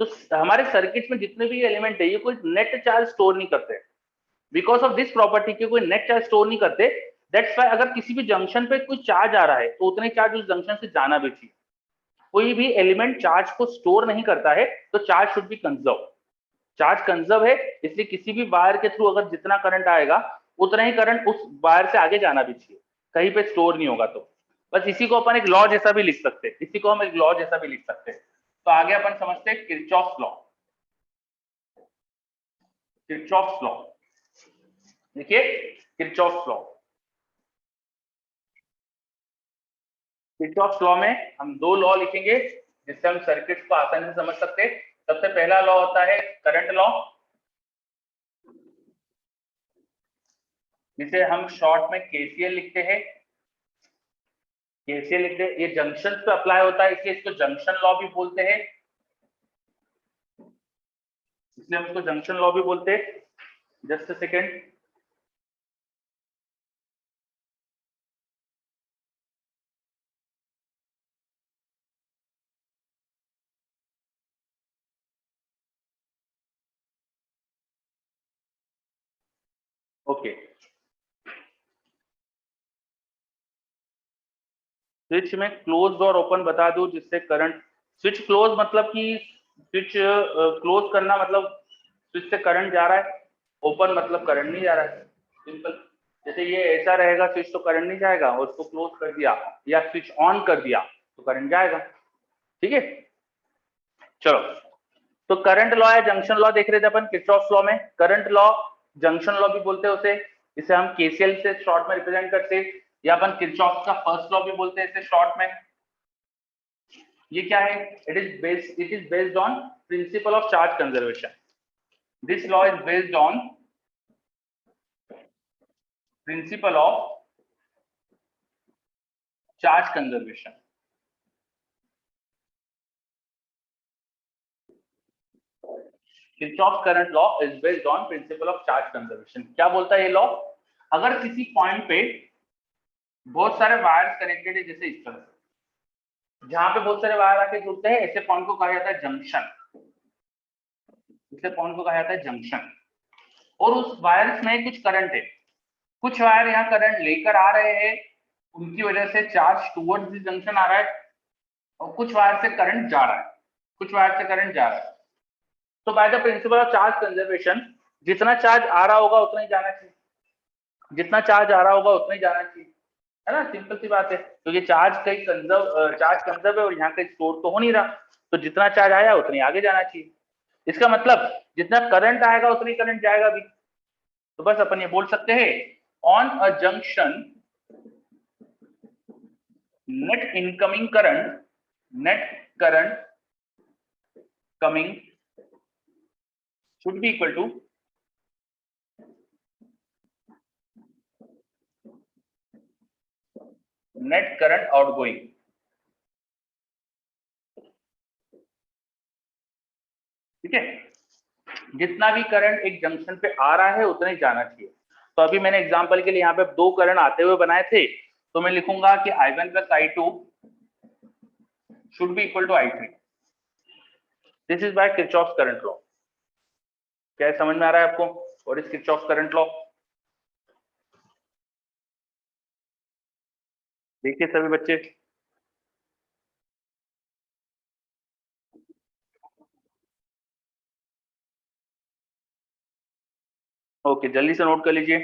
तो हमारे सर्किट में जितने भी एलिमेंट है ये कोई नेट चार्ज स्टोर नहीं करते, बिकॉज ऑफ दिस प्रॉपर्टी के कोई नेट चार्ज स्टोर नहीं करते। दैट्स वाई अगर किसी भी जंक्शन पे कोई चार्ज आ रहा है तो उतने चार्ज उस जंक्शन से जाना भी चाहिए। कोई भी एलिमेंट चार्ज को स्टोर नहीं करता है तो charge should be conserve. Charge conserve है, इसलिए किसी भी वायर के थ्रू अगर जितना करंट आएगा उतना ही करंट उस वायर से आगे जाना भी चाहिए, कहीं पे स्टोर नहीं होगा। तो बस इसी को अपन एक लॉ जैसा भी लिख सकते हैं, इसी को हम एक लॉ जैसा भी लिख सकते हैं। तो आगे अपन समझते हैं किरचॉफ्स लॉ। किरचॉफ्स लॉ देखिए, किरचॉफ्स लॉ, किरचॉफ्स लॉ में हम दो लॉ लिखेंगे जिससे हम सर्किट को आसानी से समझ सकते हैं। सबसे पहला लॉ होता है करंट लॉ, जिसे हम शॉर्ट में केसीएल लिखते हैं। केसीएल लिखते हैं, ये जंक्शन पे अप्लाई होता है इसलिए इसको जंक्शन लॉ भी बोलते हैं, इसलिए हम इसको जंक्शन लॉ भी बोलते हैं। Just a second, okay. Switch में क्लोज और ओपन बता दूं जिससे करंट, स्विच क्लोज मतलब कि स्विच क्लोज करना मतलब स्विच से करंट जा रहा है, ओपन मतलब करंट नहीं जा रहा है, सिंपल। जैसे ये ऐसा रहेगा स्विच तो करंट नहीं जाएगा, और उसको क्लोज कर दिया या स्विच ऑन कर दिया तो करंट जाएगा। ठीक है, चलो। तो करंट लॉ या जंक्शन लॉ देख रहे थे अपन किरचॉफ्स लॉ में। करंट लॉ जंक्शन लॉ भी बोलते हैं उसे, इसे हम केसीएल से शॉर्ट में रिप्रेजेंट करते हैं, या अपन किरचॉफ्स का फर्स्ट लॉ भी बोलते हैं इसे शॉर्ट में। ये क्या है? It is based on principle of charge conservation. This law is based on principle of charge conservation. Kirchhoff current law is based on principle of charge conservation. क्या बोलता है ये लॉ? अगर किसी पॉइंट पे बहुत सारे वायर्स कनेक्टेड है, जैसे इस तरह से, जहां पे बहुत सारे वायर आके जुड़ते हैं, ऐसे पॉइंट को कहा जाता है जंक्शन। इसे पॉइंट को कहा जाता है जंक्शन। और उस वायर्स में कुछ करंट है, कुछ वायर यहाँ करंट लेकर आ रहे हैं, उनकी वजह से चार्ज टुवर्ड्स दिस जंक्शन आ रहा है, और कुछ वायर से करंट जा रहा है, कुछ वायर से करंट जा रहा है। तो by the principle of charge conservation, जितना चार्ज आ रहा होगा उतना ही जाना चाहिए, जितना चार्ज आ रहा होगा उतना ही जाना चाहिए, है ना? सिंपल सी बात है, क्योंकि चार्ज कहीं चार्ज कंजर्व है और यहाँ कहीं स्टोर तो हो नहीं रहा, तो जितना चार्ज आया उतना ही आगे जाना चाहिए। इसका मतलब जितना करंट आएगा उतना ही करंट जाएगा भी। तो बस अपन ये बोल सकते हैं, on a junction net incoming current, net current coming should be equal to net current outgoing। ठीक है, जितना भी करंट एक जंक्शन पे आ रहा है उतना ही जाना चाहिए। तो अभी मैंने एग्जांपल के लिए यहाँ पे दो करंट आते हुए बनाए थे, तो मैं लिखूंगा कि I1 plus I2 should be equal to I3। This is by Kirchhoff's current law. क्या समझ में आ रहा है आपको? What is Kirchhoff's current law? देखिए सभी बच्चे, ओके, जल्दी से नोट कर लीजिए।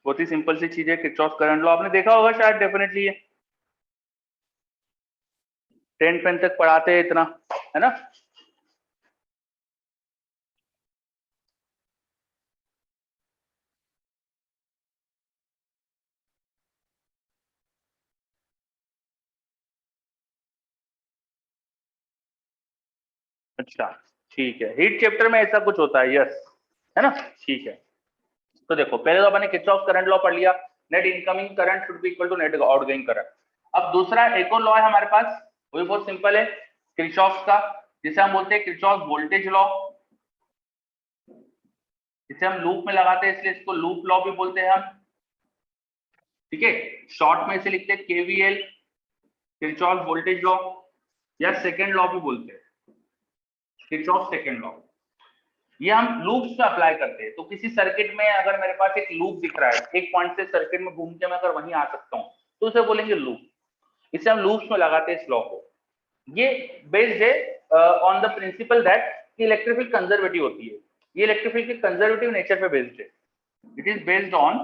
बहुत ही सिंपल सी चीज है किरचॉफ्स करंट लॉ, आपने देखा होगा शायद, डेफिनेटली ये 10 पेन तक पढ़ाते हैं इतना, है ना? अच्छा ठीक है, हीट चैप्टर में ऐसा कुछ होता है, यस, है ना? ठीक है, तो देखो पहले तो अपने किरचॉफ करंट लॉ पढ़ लिया, net incoming current should be equal to net outgoing current. अब दूसरा एक और लॉ है हमारे पास, वो भी बहुत सिंपल है, किरचॉफ का, जिसे हम बोलते हैं किरचॉफ वोल्टेज लॉ। इसे हम लूप में लगाते हैं, इसलिए इसको लूप लॉ भी बोलते हैं हम। ठीक है, शॉर्ट में इसे लिखते हैं केवीएल, किरचॉफ वोल्टेज लॉ, या सेकेंड लॉ भी बोलते हैं, किरचॉफ सेकेंड लॉ। ये हम लूप्स पे अप्लाई करते हैं। तो किसी सर्किट में अगर मेरे पास एक लूप दिख रहा है, एक पॉइंट से सर्किट में घूम के मैं अगर वहीं आ सकता हूँ, तो उसे बोलेंगे लूप। इसे हम लूप्स में लगाते हैं इस लॉ को। ये बेस्ड है on the principal that electric field conservative होती है। ये इलेक्ट्रिक फील्ड के कंजर्वेटिव नेचर पे बेस्ड है। It is based on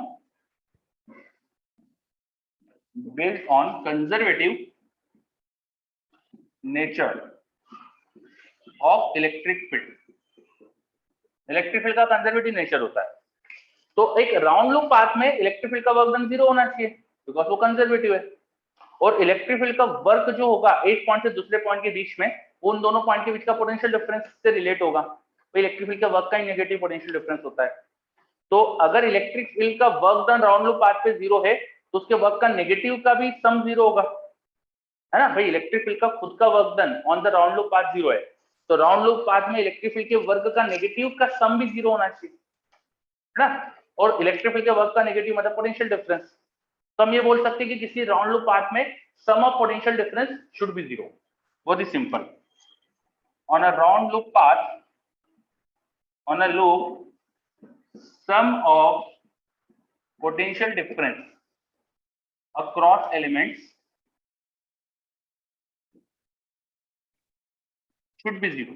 conservative nature of electric field. Electric field का कंजर्वेटिव नेचर होता है। तो एक राउंड लूप पाथ में इलेक्ट्रिक फील्ड का वर्क डन 0 होना चाहिए, बिकॉज वो कंजर्वेटिव है। और इलेक्ट्रिक फील्ड का वर्क जो होगा एक पॉइंट से दूसरे पॉइंट के बीच में, उन दोनों पॉइंट के बीच का पोटेंशियल डिफरेंस से रिलेट होगा। तो इलेक्ट्रिक फील्ड का वर्क का ही नेगेटिव पोटेंशियल डिफरेंस होता है। तो अगर इलेक्ट्रिक फील्ड का work done round loop path पे 0 है, तो उसके वर्क का नेगेटिव का भी सम 0 होगा, है ना भाई? इलेक्ट्रिक फील्ड का खुद का work done on the round loop path 0 है, तो राउंड लूप पाथ में इलेक्ट्रिक फील्ड के वर्क का नेगेटिव का सम भी 0 होना चाहिए, है ना? और इलेक्ट्रिक फील्ड के वर्क का नेगेटिव मतलब पोटेंशियल डिफरेंस। तो हम ये बोल सकते हैं कि किसी राउंड लूप पाथ में sum of potential difference should be 0। बहुत ही सिंपल। On a round loop path, on a loop, sum of potential difference across elements should be 0।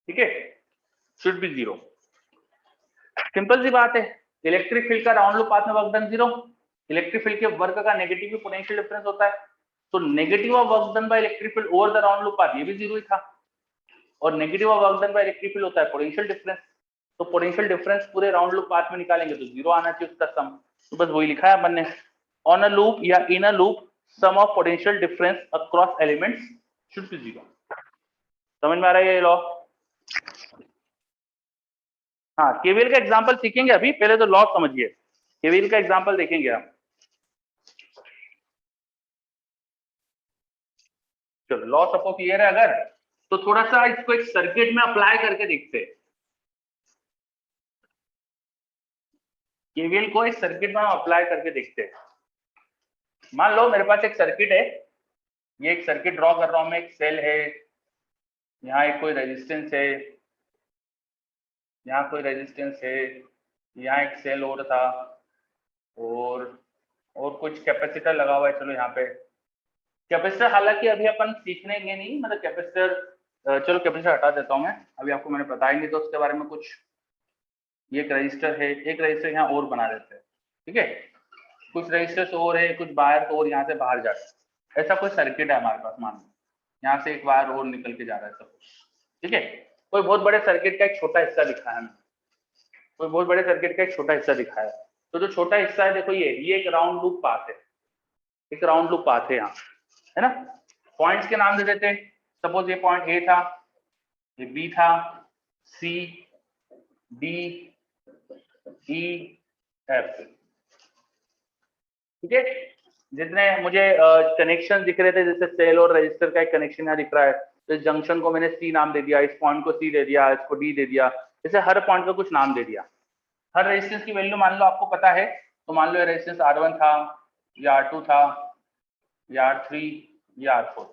ठीक है, शुड बी 0। सिंपल सी बात है, इलेक्ट्रिक फील्ड का राउंड लूप पाथ में वर्क डन 0, इलेक्ट्रिक फील्ड के वर्क का नेगेटिव पोटेंशियल डिफरेंस होता है। तो negative of work done by electric field over the round loop path, ये भी 0 ही था। और negative of work done by electric field होता है पोटेंशियल डिफरेंस। तो पोटेंशियल डिफरेंस पूरे राउंड लूप पाथ में निकालेंगे तो 0 आना चाहिए उसका सम। तो बस वही लिखा है अपन ने, ऑन अ लूप या in a loop sum of potential difference across elements should be 0। समझ में आ रहा है ये लॉ? हाँ, केवीएल का एग्जांपल सीखेंगे अभी, पहले तो लॉ समझिए। केवीएल का एग्जांपल देखेंगे हम। चलो लॉ सबको क्लियर है अगर, तो थोड़ा सा इसको एक सर्किट में अप्लाई करके देखते हैं। केवीएल को इस सर्किट में हम अप्लाई करके देखते हैं। मान लो मेरे पास एक सर्किट है, ये एक सर्किट ड्रॉ कर रहा हूं मैं, एक सेल है, यहाँ एक कोई रेजिस्टेंस है, यहाँ कोई रेजिस्टेंस है, यहाँ एक सेल और था, और कुछ कैपेसिटर लगा हुआ है। चलो यहाँ पे कैपेसिटर हालांकि अभी अपन सीखनेंगे नहीं, मतलब कैपेसिटर चलो कैपेसिटर हटा देता हूँ मैं, अभी आपको मैंने बताया नहीं तो उसके बारे में कुछ। ये एक रजिस्टर है, एक रजिस्टर यहाँ और बना देते हैं, ठीक है, कुछ रजिस्टर्स और है, कुछ वायर और यहाँ से बाहर जाते हैं। ऐसा कोई सर्किट है हमारे पास, मान लो यहाँ से एक वायर और निकल के जा रहा है सब, ठीक है। कोई बहुत बड़े सर्किट का एक छोटा हिस्सा दिखाया है, कोई बहुत बड़े सर्किट का एक छोटा हिस्सा दिखाया है। तो जो छोटा हिस्सा है देखो, ये एक राउंड लूप पाथ है, एक राउंड लूप पाथ है यहाँ, है ना। पॉइंट्स के नाम दे देते हैं, सपोज ये पॉइंट ए था, ये बी था, सी, डी, ई, एफ, ठीक है। जितने मुझे कनेक्शन दिख रहे थे, जैसे सेल और रजिस्टर का एक कनेक्शन यहाँ दिख रहा है, तो इस जंक्शन को मैंने सी नाम दे दिया, इस पॉइंट को सी दे दिया, इसको डी दे दिया, जैसे हर पॉइंट को कुछ नाम दे दिया। हर रेजिस्टेंस की वैल्यू मान लो आपको पता है, तो मान लो ये रेजिस्टेंस R1 था, या R2 था, या R3, या R4।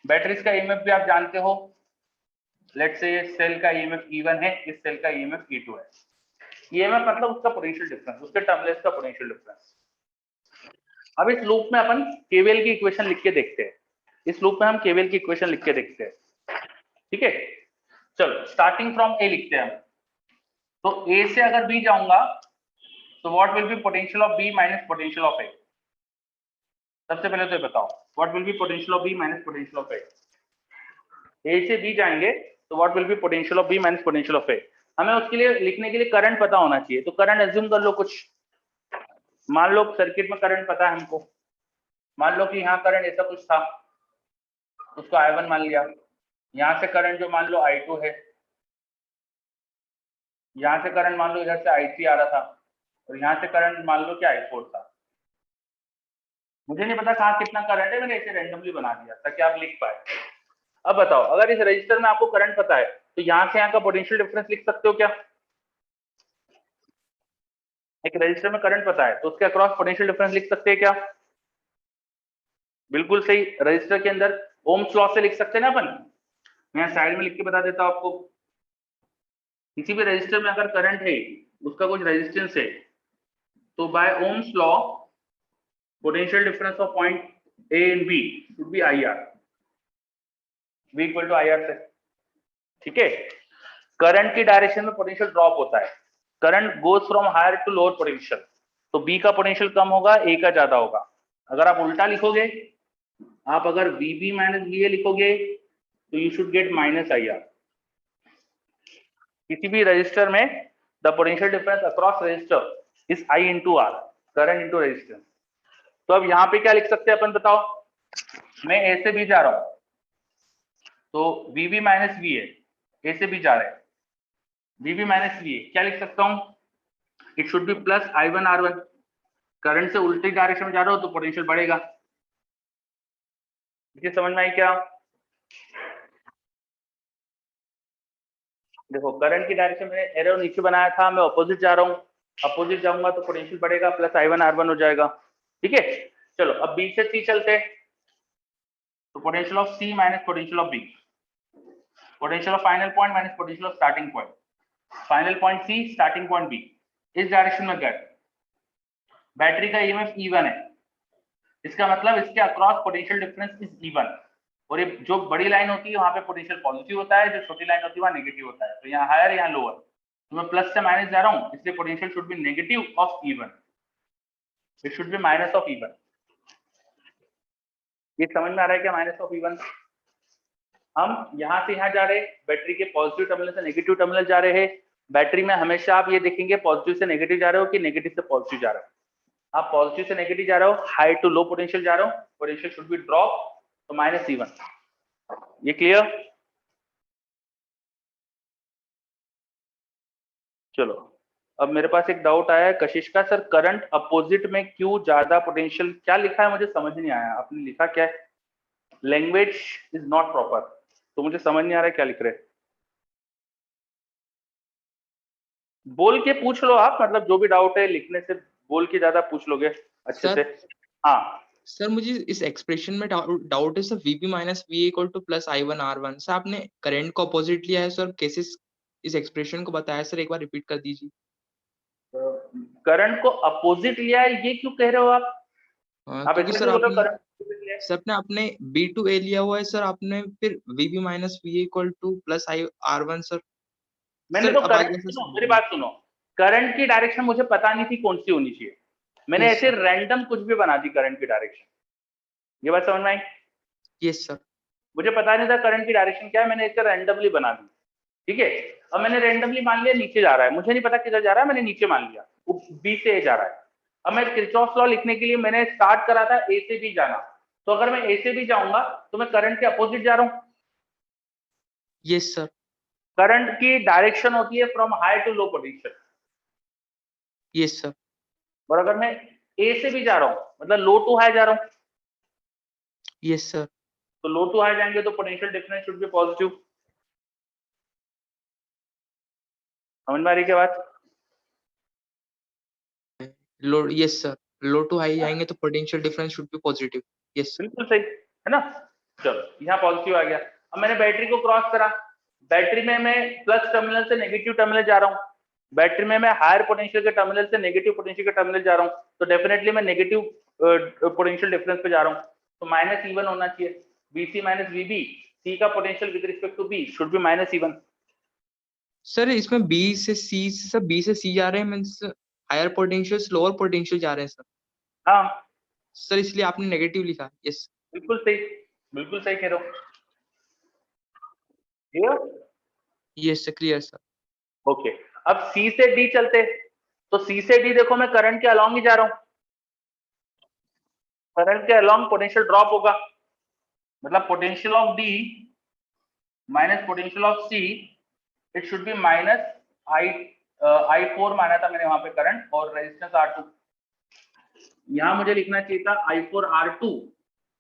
बैटरीज का ईएमएफ भी आप जानते हो, लेट्स से ये सेल का ईएमएफ E1 है, इस सेल का ईएमएफ E2 है। ईएमएफ मतलब उसका पोटेंशियल डिफरेंस, उसके टर्मिनल्स का पोटेंशियल डिफरेंस। अब इस लूप में अपन केवीएल की इक्वेशन लिख के देखते हैं, इस लूप में हम केवीएल की इक्वेशन लिख के देखते हैं, ठीक है। चलो स्टार्टिंग फ्रॉम ए लिखते हैं हम। तो ए से अगर बी जाऊंगा तो what will be potential of B minus potential of A. सबसे पहले तो ये बताओ, what will be potential of B minus potential of A. A से बी जाएंगे तो what will be potential of B minus potential of ए। हमें उसके लिए लिखने के लिए करंट पता होना चाहिए, तो करंट एज्यूम कर लो कुछ। मान लो सर्किट में करंट पता है हमको, मान लो कि यहाँ करंट ऐसा कुछ था, उसको I1 मान लिया। यहाँ से करंट जो मान लो I2 है, यहाँ से करंट मान लो इधर से I3 आ रहा था, और यहाँ से करंट मान लो कि I4 था। मुझे नहीं पता कहाँ कितना करंट है, मैंने इसे रैंडमली बना दिया ताकि आप लिख पाए। अब बताओ, अगर इस रजिस्टर में आपको करंट पता है तो यहाँ से यहाँ का पोटेंशियल डिफरेंस लिख सकते हो क्या? एक रजिस्टर में करंट पता है तो उसके अक्रॉस पोटेंशियल डिफरेंस लिख सकते हैं क्या? बिल्कुल सही, रजिस्टर के अंदर ओम्स लॉ से लिख सकते हैं ना अपन। मैं साइड में लिख के बता देता हूं आपको। किसी भी रजिस्टर में अगर करंट है, उसका कुछ रेजिस्टेंस है, तो by ohm's law potential difference of point A and B should be IR, V equal to IR से, ठीक है। करंट की डायरेक्शन में पोटेंशियल ड्रॉप होता है, current goes from higher to lower potential, तो B का पोटेंशियल कम होगा, A का ज्यादा होगा। अगर आप उल्टा लिखोगे, आप अगर VB माइनस VA लिखोगे तो you should get minus IR। किसी भी रजिस्टर में the potential difference across register is I into R, current into resistance. तो अब यहाँ पे क्या लिख सकते हैं अपन, बताओ। मैं A से B जा रहा हूं, तो VB माइनस VA, A से B जा रहे हैं, VB माइनस VA क्या लिख सकता हूं? It should B plus I1 R1। Current से उल्टी डायरेक्शन में जा रहा हो तो पोटेंशियल बढ़ेगा। ये समझ में आई क्या? देखो करंट की डायरेक्शन में एरो नीचे बनाया था, मैं अपोजिट जा रहा हूँ, अपोजिट जाऊंगा तो पोटेंशियल बढ़ेगा, प्लस I1 R1 हो जाएगा, ठीक है। चलो अब B से C चलते हैं, तो potential of C minus potential of B, potential of final point minus potential of starting point, final point C, starting point B, इस डायरेक्शन में गए। बैटरी का EMF E1 है, इसका मतलब इसके across potential difference is E1, और ये जो बड़ी लाइन होती है वहां पे पोटेंशियल पॉजिटिव होता है, जो छोटी लाइन होती है वहां नेगेटिव होता है। तो यहाँ हायर यहाँ लोअर, तो मैं प्लस से माइनस जा रहा हूँ, इसलिए potential should be negative of E1, it should be minus of E1। ये समझ में आ रहा है क्या, माइनस ऑफ E1? हम यहाँ से यहाँ जा रहे हैं, बैटरी के पॉजिटिव टर्मिनल से नेगेटिव टर्मिनल जा रहे हैं। बैटरी में हमेशा आप ये देखेंगे पॉजिटिव से नेगेटिव जा रहे हो कि नेगेटिव से पॉजिटिव जा रहे हो। आप पॉजिटिव से नेगेटिव जा रहे हो, हाई टू लो पोटेंशियल जा रहे हो, पोटेंशियल शुड बी ड्रॉप, तो माइनस E1। ये क्लियर? चलो अब मेरे पास एक डाउट आया है कशिश का, सर करंट अपोजिट में क्यों ज्यादा पोटेंशियल, क्या लिखा है मुझे समझ नहीं आया, आपने लिखा क्या है? Language is not proper. तो मुझे समझ नहीं आ रहा है क्या लिख रहे हैं। बोल के पूछ लो आप, मतलब जो भी डाउट है लिखने से बोल के ज्यादा पूछ लोगे अच्छे सर, से। हाँ सर मुझे इस एक्सप्रेशन में डाउट है sir, VB minus VA equal two plus I1 R1। Sir आपने करंट को अपोजिट लिया है सर, कैसे इस एक्सप्रेशन को बताया सर, एक बार रिपीट कर दीजिए। करंट को अपोजिट लिया है, ये क्यों कह रहे हो आप क्योंकि ऐसे सर क्यों बोल रहे हो आपने करंट लिया है? सर आपने B2A लिया हुआ है सर, आपने फिर VB minus VA equal two plus R1 sir. मैंने सर तो अब आगे करंट, ऐसे सुनो मेरी बात सुनो, करंट की डायरेक्शन मुझे पता नहीं थी कौन सी होनी चाहिए, मैंने यस ऐसे सर, रैंडम कुछ भी बना दी करंट की डायरेक्शन। ये बात समझ में आई? यस सर, मुझे पता नहीं था करंट की डायरेक्शन क्या है, मैंने इसे रैंडमली बना दी। ठीक है, अब मैंने रैंडमली मान लिया नीचे जा रहा है, मुझे नहीं पता किधर जा रहा है, मैंने नीचे मान लिया वो बी से ए जा रहा है। अब मैं किरचॉफ लॉ लिखने के लिए मैंने स्टार्ट करा था ए से बी जाना, तो अगर मैं ए से बी जाऊंगा तो मैं करंट के अपोजिट जा रहा हूँ। यस सर, करंट की डायरेक्शन होती है from high to low potential, yes sir, और अगर मैं ए से भी जा रहा हूँ मतलब लो टू हाई जा रहा हूँ, यस सर, तो लो टू हाई जाएंगे तो potential difference should be positive. समझ में आ रही क्या बात? Low, yes sir, low to high जाएंगे तो potential difference should be positive. Yes बिल्कुल सही है ना। चलो यहाँ पॉजिटिव आ गया। अब मैंने बैटरी को क्रॉस करा, बैटरी में मैं प्लस टर्मिनल से नेगेटिव टर्मिनल जा रहा हूँ, बैटरी में मैं हायर पोटेंशियल के टर्मिनल से नेगेटिव पोटेंशियल के टर्मिनल जा रहा हूँ, तो डेफिनेटली मैं नेगेटिव पोटेंशियल डिफरेंस पे जा रहा हूँ, तो माइनस E1 होना चाहिए। VC माइनस VB, C का potential with respect to B should be minus E1। Sir इसमें B से C, सर B से C जा रहे हैं, मीन्स हायर पोटेंशियल से लोअर पोटेंशियल जा रहे हैं सर। हाँ सर इसलिए आपने नेगेटिव लिखा। यस, बिल्कुल सही, बिल्कुल सही कह रहे हो। Clear? Yes sir, clear sir. Okay, अब C से D चलते, तो C से D देखो मैं करंट के अलॉन्ग ही जा रहा हूँ, करंट के अलॉन्ग पोटेंशियल ड्रॉप होगा, मतलब potential of D minus potential of C, it should be minus I4 माना था मैंने वहां पे करंट, और रेजिस्टेंस R2। यहाँ मुझे लिखना चाहिए था I4 R2,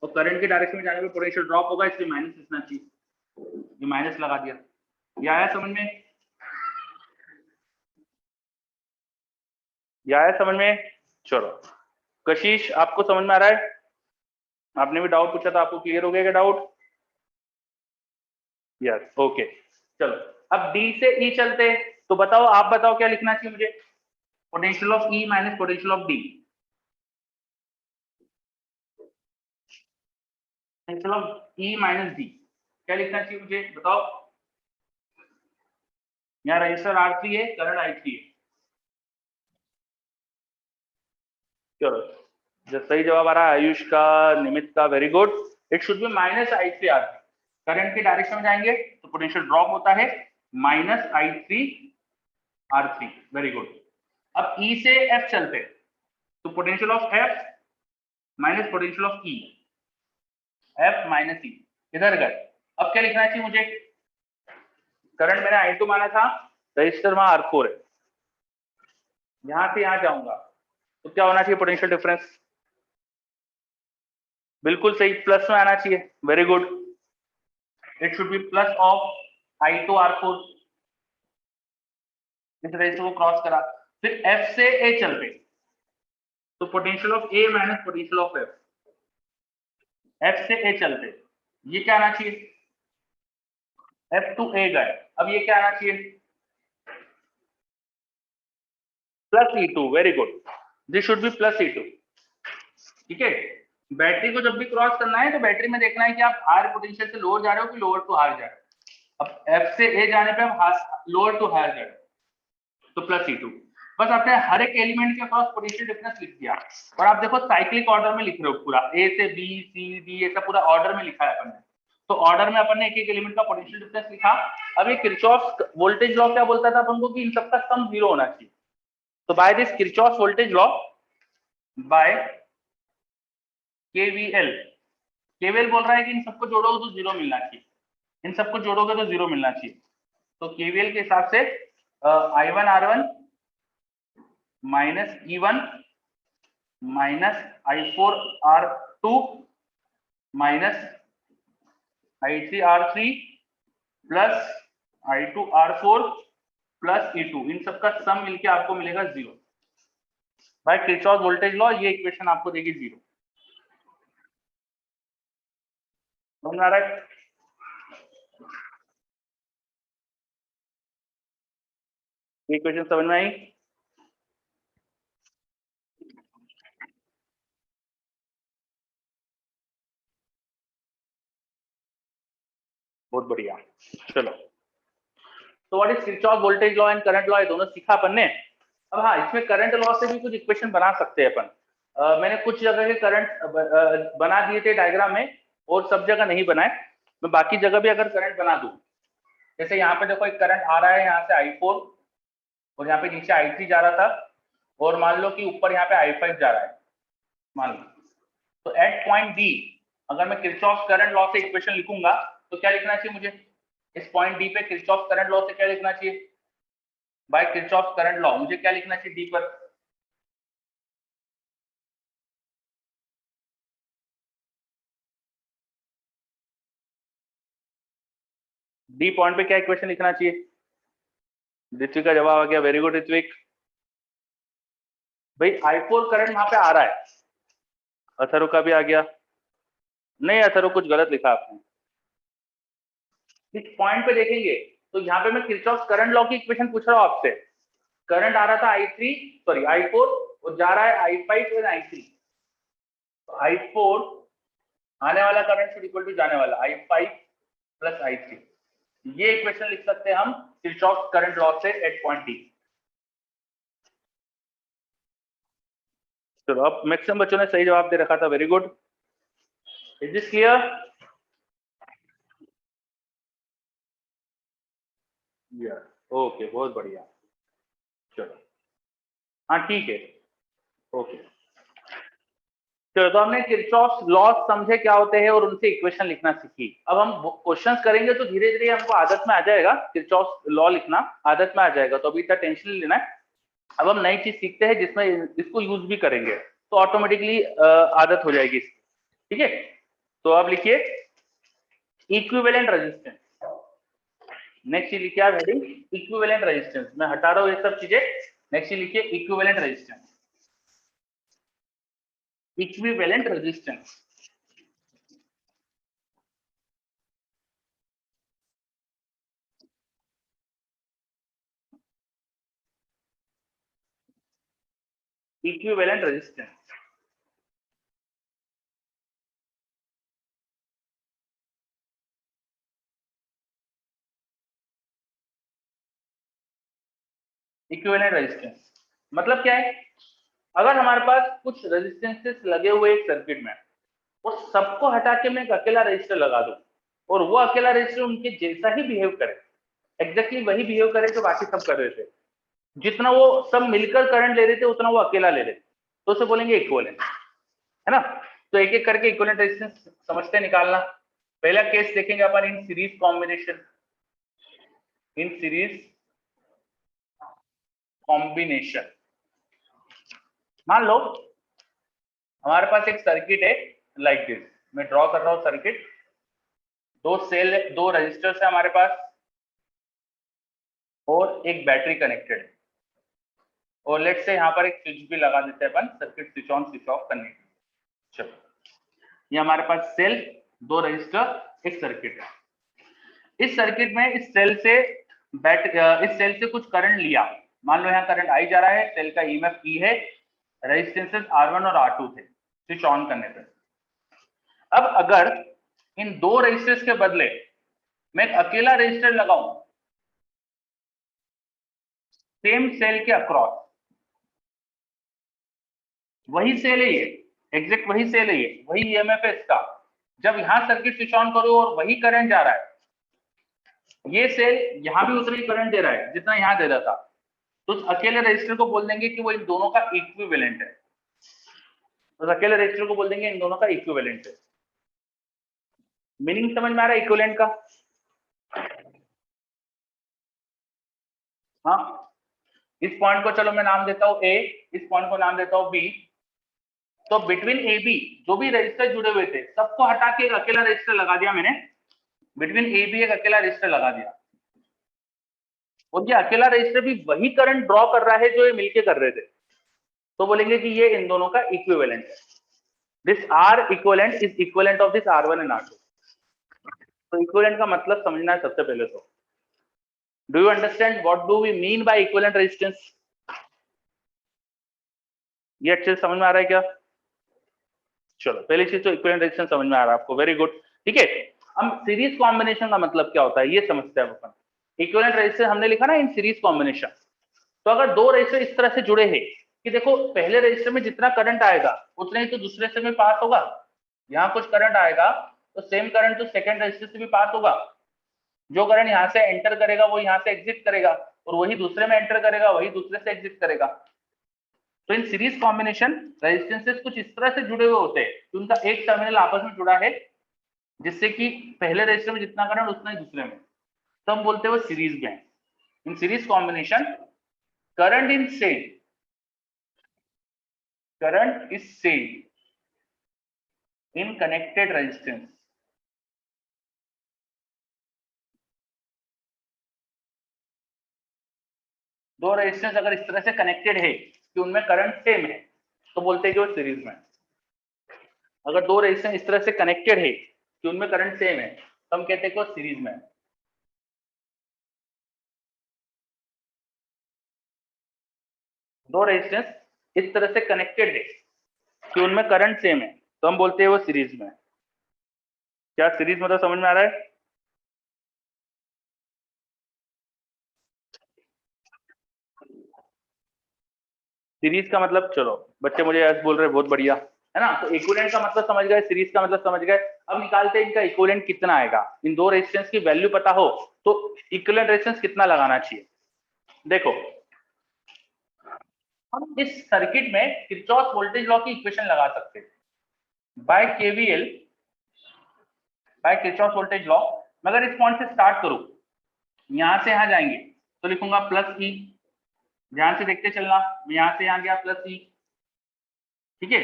और करंट की डायरेक्शन में जाने पे पोटेंशियल ड्रॉप होगा, इसलिए माइनस लिखना चाहिए, ये माइनस लगा दिया। ये आया समझ में? ये आया समझ में? चलो कशिश, आपको समझ में आ रहा है? आपने भी डाउट पूछा था, आपको क्लियर हो गया क्या डाउट? Yes, okay. चलो अब D से E चलते, तो बताओ, आप बताओ क्या लिखना चाहिए मुझे? Potential of E minus potential of D, potential of E minus D क्या लिखना चाहिए मुझे बताओ? यहाँ रजिस्टर R3 है, करंट I3 है। चलो जो सही जवाब आ रहा है आयुष का, निमित का, very good. It should be minus I3 R3। Current की डायरेक्शन में जाएंगे तो पोटेंशियल ड्रॉप होता है minus I3 R3, very good. अब E से F चलते, तो potential of F minus potential of E, F minus E इधर गए। अब क्या लिखना चाहिए मुझे? करंट मैंने I2 माना था, रजिस्टर वहां R4 है, यहां से यहां जाऊंगा तो क्या होना चाहिए पोटेंशियल डिफरेंस? बिल्कुल सही, प्लस में आना चाहिए, very good. It should B plus of I2 R4। इस रजिस्टर को क्रॉस करा, फिर F से A चलते, तो potential of A minus potential of F, F से A चलते, ये क्या आना चाहिए? F to A गए, अब ये क्या आना चाहिए? Plus E2, very good, this should B plus E2। ठीक है, बैटरी को जब भी क्रॉस करना है तो बैटरी में देखना है कि आप हायर पोटेंशियल से लोअर जा रहे हो कि लोअर टू हायर जा रहे हो। अब F से A जाने पे आप लोअर टू हायर जा रहे हो, तो प्लस E2। बस आपने हर एक एलिमेंट के अक्रॉस पोटेंशियल डिफरेंस लिख दिया, और आप देखो साइक्लिक ऑर्डर में लिख रहे हो, पूरा A से B C D ऐसा पूरा ऑर्डर में लिखा है अपन ने। तो ऑर्डर में अपन ने एक एक एलिमेंट का पोटेंशियल डिफरेंस लिखा। अब ये किरचॉफ वोल्टेज लॉ क्या बोलता था अपन को कि इन सबका सम 0 होना चाहिए। तो by this Kirchhoff voltage law, by KVL बोल रहा है कि इन सबको जोड़ोगे तो 0 मिलना चाहिए, इन सबको जोड़ोगे तो 0 मिलना चाहिए। तो केवीएल के हिसाब से I1 R1 minus E1 minus I4 R2 minus I3R3 plus I2R4 plus E2, इन सबका सम मिलके आपको मिलेगा 0 बाय किरचॉफ वोल्टेज लॉ। ये इक्वेशन आपको देगी 0। समझ में आ रहा है? ये इक्वेशन समझ में आई? बहुत बढ़िया। चलो, तो what is Kirchhoff voltage law and current law, ये दोनों सीखा अपन ने। अब हाँ, इसमें करंट लॉ से भी कुछ इक्वेशन बना सकते हैं अपन। मैंने कुछ जगह के करंट बना दिए थे डायग्राम में और सब जगह नहीं बनाए। मैं बाकी जगह भी अगर करंट बना दूं, जैसे यहाँ पे देखो एक करंट आ रहा है यहाँ से I4 और यहाँ पे नीचे I3 जा रहा था, और मान लो कि ऊपर यहाँ पे I5 जा रहा है मान लो। तो एट पॉइंट डी अगर मैं किरचॉफ करंट लॉ से इक्वेशन लिखूंगा तो क्या लिखना चाहिए मुझे? इस पॉइंट डी पे किरचॉफ करंट लॉ से क्या लिखना चाहिए? बाय किरचॉफ करंट लॉ मुझे क्या लिखना चाहिए डी पर? डी पॉइंट पे क्या इक्वेशन लिखना चाहिए? ऋत्विक का जवाब आ गया, वेरी गुड ऋत्विक। भाई I4 करंट वहां पे आ रहा है। अथर्व का भी आ गया। नहीं अथर्व, कुछ गलत लिखा आपने। इस पॉइंट पे देखेंगे तो यहाँ पे मैं किरचॉफ करंट लॉ की इक्वेशन पूछ रहा हूँ आपसे। करंट आ रहा था I4 और जा रहा है I5 और I3। तो I4 आने वाला करंट इक्वल टू जाने वाला I5 प्लस I3। ये इक्वेशन लिख सकते हैं हम किरचॉफ करंट लॉ से एट पॉइंट डी। चलो, अब मैक्सिमम बच्चों ने सही जवाब दे रखा था, very good. Is this clear? Okay, बहुत बढ़िया। चलो, हाँ ठीक है, ओके। चलो, तो हमने किरचॉफ लॉ समझे क्या होते हैं और उनसे इक्वेशन लिखना सीखी। अब हम क्वेश्चंस करेंगे तो धीरे धीरे हमको आदत में आ जाएगा, किरचॉफ लॉ लिखना आदत में आ जाएगा। तो अभी इतना टेंशन नहीं लेना है। अब हम नई चीज सीखते हैं जिसमें इसको यूज भी करेंगे, तो ऑटोमेटिकली आदत हो जाएगी इसकी। ठीक है, तो अब लिखिए इक्विवेलेंट रेजिस्टेंस। नेक्स्ट चीज लिखिए आप हेडिंग इक्विवेलेंट रेजिस्टेंस। मैं हटा रहा हूँ ये सब चीजें। नेक्स्ट चीज लिखिए equivalent resistance. Equivalent resistance, equivalent resistance. Equivalent resistance मतलब क्या है? अगर हमारे पास कुछ रेजिस्टेंसेस लगे हुए एक सर्किट में और सबको हटा के मैं एक अकेला रजिस्टर लगा दूं और वो अकेला रजिस्टर उनके जैसा ही बिहेव करे, एग्जैक्टली वही बिहेव करे जो बाकी सब कर रहे थे, जितना वो सब मिलकर करंट ले रहे थे उतना वो अकेला ले रहे, तो उसे बोलेंगे इक्विवेलेंट, है ना। तो एक एक करके इक्विवेलेंट रेजिस्टेंस समझते निकालना। पहला केस देखेंगे अपन in series combination. In series combination मान लो हमारे पास एक सर्किट है लाइक दिस। मैं ड्रॉ कर रहा हूं सर्किट। दो रजिस्टर्स है हमारे पास और एक बैटरी कनेक्टेड है, और लेट्स से यहाँ पर एक स्विच भी लगा देते हैं अपन circuit switch on switch off करने के लिए। चलो, ये हमारे पास सेल, दो रजिस्टर, एक सर्किट है। इस सर्किट में इस सेल से कुछ करंट लिया। मान लो यहाँ करंट आई जा रहा है, सेल का ईएमएफ ई है, रेजिस्टेंसेस R1 और R2 थे स्विच ऑन करने पर। अब अगर इन दो रेजिस्टर्स के बदले मैं एक अकेला रेजिस्टर लगाऊं सेम सेल के अक्रॉस, वही सेल है ये, एग्जैक्ट वही सेल है ये, वही ईएमएफ है इसका। जब यहां सर्किट स्विच ऑन करो और वही करंट जा रहा है, ये सेल यहां भी उतना ही करंट दे रहा है जितना यहां दे रहा था, तो उस अकेले रजिस्टर को बोल देंगे कि वो इन दोनों का इक्विवेलेंट है। उस अकेले रजिस्टर को बोल देंगे इन दोनों का इक्विवेलेंट है। मीनिंग समझ में आ रहा है इक्विवेलेंट का? हाँ, इस पॉइंट को चलो मैं नाम देता हूं ए, इस पॉइंट को नाम देता हूं बी। तो बिटवीन ए बी जो भी रजिस्टर जुड़े हुए थे सबको हटा के एक अकेला रजिस्टर लगा दिया मैंने, बिटवीन ए बी एक अकेला रजिस्टर लगा दिया, और ये अकेला रजिस्टर भी वही करंट ड्रॉ कर रहा है जो ये मिलके कर रहे थे, तो बोलेंगे कि ये इन दोनों का इक्विवेलेंट है। This are equivalent is equivalent of this R1 and R2। तो इक्विवेलेंट का मतलब समझना है सबसे पहले तो। Do you understand what do we mean by equivalent resistance? ये अच्छे से समझ में आ रहा है क्या? चलो पहली चीज तो इक्विवेलेंट रेजिस्टेंस समझ में आ रहा है आपको, वेरी गुड। ठीक है, हम सीरीज कॉम्बिनेशन का मतलब क्या होता है ये समझते हैं अपन। इक्विवेलेंट रेजिस्टेंस हमने लिखा ना इन सीरीज कॉम्बिनेशन। तो अगर दो रजिस्टर इस तरह से जुड़े हैं कि देखो पहले रजिस्टर में जितना करंट आएगा उतना ही तो दूसरे रजिस्टर में पास होगा, यहाँ कुछ करंट आएगा तो सेम करंट तो सेकंड रजिस्टर से भी पास होगा, जो करंट यहाँ से एंटर करेगा वो यहाँ से एग्जिट करेगा, और वही दूसरे में एंटर करेगा वही दूसरे से एग्जिट करेगा। तो इन सीरीज कॉम्बिनेशन रेजिस्टेंसेस कुछ इस तरह से जुड़े हुए होते हैं कि उनका एक टर्मिनल आपस में जुड़ा है, जिससे कि पहले रजिस्टर में जितना करंट उतना ही दूसरे में, तो हम बोलते हैं वो सीरीज में। इन series combination current is same in connected resistance। दो रेजिस्टेंस अगर इस तरह से कनेक्टेड है कि उनमें करंट सेम है तो बोलते हैं कि वो सीरीज में। अगर दो रेजिस्टेंस इस तरह से कनेक्टेड है कि उनमें करंट सेम है तो हम कहते हैं कि वो सीरीज में। दो रेजिस्टेंस इस तरह से कनेक्टेड है कि उनमें करंट सेम है तो हम बोलते हैं वो सीरीज में। क्या सीरीज मतलब समझ में आ रहा है? सीरीज का मतलब, चलो बच्चे मुझे आज बोल रहे बहुत बढ़िया है ना। तो इक्विवेलेंट का मतलब समझ गए, सीरीज का मतलब समझ गए। अब निकालते हैं इनका इक्विवेलेंट कितना आएगा। इन दो रेजिस्टेंस की वैल्यू पता हो तो इक्विवेलेंट रेजिस्टेंस कितना लगाना चाहिए। देखो हम इस सर्किट में किरचॉफ वोल्टेज लॉ की इक्वेशन लगा सकते हैं by KVL, by Kirchhoff voltage law. मगर इस पॉइंट से स्टार्ट करूं, यहां से यहां जाएंगे तो लिखूंगा प्लस ई, ध्यान से देखते चलना, यहां से यहां गया प्लस ई। ठीक है,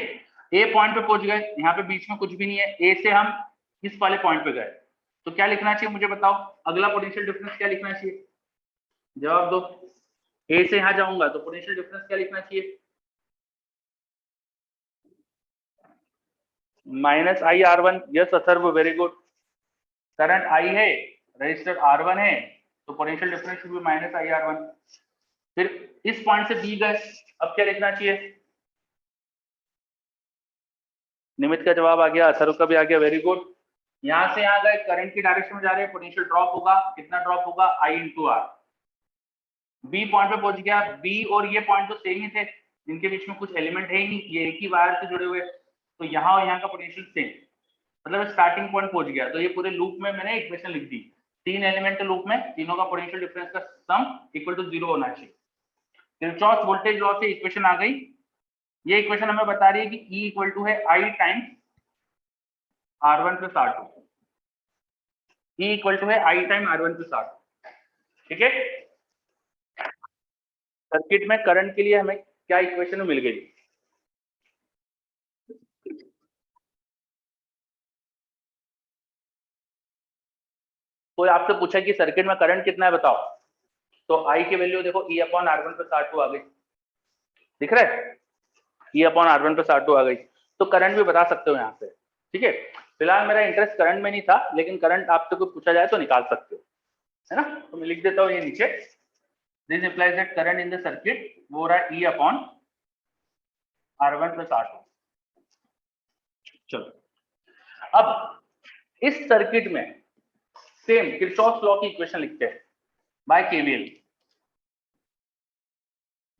ए पॉइंट पे पहुंच गए, यहाँ पे बीच में कुछ भी नहीं है, ए से हम इस वाले पॉइंट पे गए, तो क्या लिखना चाहिए मुझे बताओ। अगला पोटेंशियल डिफरेंस क्या लिखना चाहिए, जवाब दो। ए से यहां जाऊंगा तो पोटेंशियल डिफरेंस क्या लिखना चाहिए, minus I R1। Yes Atharva, very good. Current I है, रजिस्टर R1 है, तो potential difference should be minus I R1। फिर इस पॉइंट से बी गए, अब क्या लिखना चाहिए। निमित का जवाब आ गया, अथर्व का भी आ गया, वेरी गुड। यहां से यहां गए, करंट की डायरेक्शन में जा रहे हैं, पोटेंशियल ड्रॉप होगा, कितना ड्रॉप होगा, आई इंटू आर। बी पॉइंट पे पहुंच गया, बी और ये पॉइंट तो सेम ही थे, इनके बीच में कुछ एलिमेंट है ही नहीं, ये एक ही वायर से जुड़े हुए, तो यहाँ और यहाँ का पोटेंशियल सेम, मतलब स्टार्टिंग पॉइंट पहुंच गया। तो ये पूरे लूप में मैंने इक्वेशन लिख दी, 3 एलिमेंट लूप में, तीनों का पोटेंशियल डिफरेंस का सम इक्वल टू 0 होना चाहिए। किरचॉफ वोल्टेज लॉ से इक्वेशन आ गई। ये इक्वेशन हमें बता रही है कि E इक्वल टू है I times R1 plus R2। E equal to है I time R1 plus R2। ठीक है, सर्किट में करंट के लिए हमें क्या इक्वेशन मिल गई। कोई आपसे पूछा कि सर्किट में करंट कितना है बताओ, तो I की वैल्यू देखो E upon R1 plus R2 आ गई, दिख रहा है, E upon R1 plus R2 आ गई। तो करंट भी बता सकते हो यहाँ से। ठीक है, फिलहाल मेरा इंटरेस्ट करंट में नहीं था, लेकिन करंट आपसे कुछ पूछा जाए तो निकाल सकते हो, है ना। तो मैं लिख देता हूँ ये नीचे, this implies that current in the circuit वो हो रहा है E upon R1 plus R2। चलो अब इस सर्किट में सेम किरचॉफ लॉ की इक्वेशन लिखते हैं बाय केवीएल,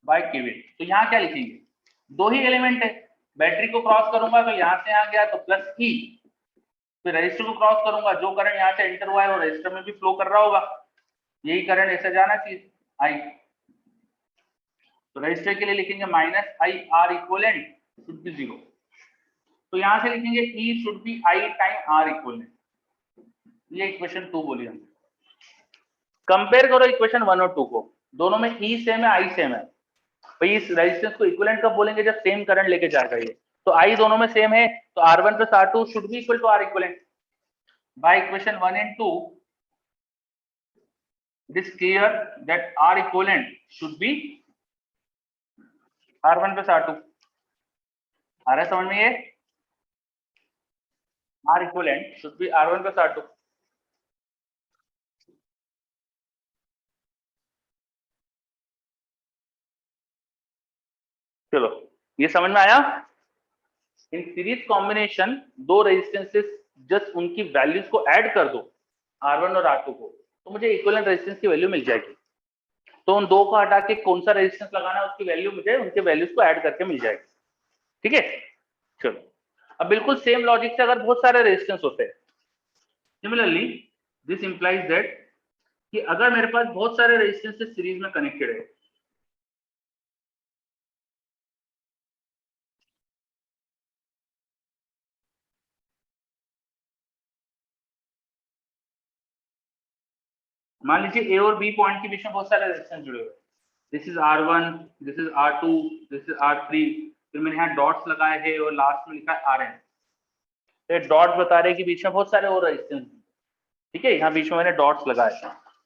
बाय केवीएल। तो यहाँ क्या लिखेंगे, दो ही एलिमेंट है, बैटरी को क्रॉस करूंगा तो यहाँ से यहाँ गया तो प्लस ई, फिर रजिस्टर को क्रॉस करूंगा, जो करंट यहाँ से एंटर हुआ है वो रजिस्टर में भी फ्लो कर रहा होगा, यही करंट ऐसे जाना चाहिए आई। तो रजिस्टर के लिए लिखेंगे minus I R equivalent should be 0। तो यहां से लिखेंगे E should be I time R equivalent. ये इक्वेशन 2 बोली हमने। कंपेयर करो इक्वेशन 1 और 2 को, दोनों में E सेम है, I सेम है। भाई इस रेजिस्टेंस को इक्विवेलेंट कब बोलेंगे, जब सेम करंट लेके जाएगा ये। तो I दोनों में सेम है, तो R1 plus R2 should be equal to R equivalent. by equation 1 and 2, it is clear that R equivalent should be R1 plus R2. आ रहा है समझ में ये? R equivalent should be R1 plus R2. चलो ये समझ में आया? इन सीरीज कॉम्बिनेशन दो रेजिस्टेंसेस जस्ट उनकी वैल्यूज को ऐड कर दो R1 और R2 को, तो मुझे इक्विवेलेंट रेजिस्टेंस की वैल्यू मिल जाएगी। तो उन दो को हटा के कौन सा रेजिस्टेंस लगाना है उसकी वैल्यू मुझे उनके वैल्यूज को ऐड करके मिल जाएगी। ठीक है, चलो अब बिल्कुल सेम लॉजिक से अगर बहुत सारे रेजिस्टेंस होते हैं, सिमिलरली दिस इंप्लाइज दैट कि अगर मेरे पास बहुत सारे रेजिस्टेंसेस सीरीज में कनेक्टेड है, मान लीजिए ए और बी पॉइंट के बीच में बहुत सारे रेजिस्टेंस जुड़े हुए हैं, this is R1, this is R2, this is R3, फिर मैंने यहाँ डॉट्स लगाए हैं और लास्ट में लिखा है Rn। तो डॉट बता रहे हैं कि बीच में बहुत सारे और रेजिस्टेंस, ठीक है, यहाँ बीच में मैंने डॉट्स लगाए,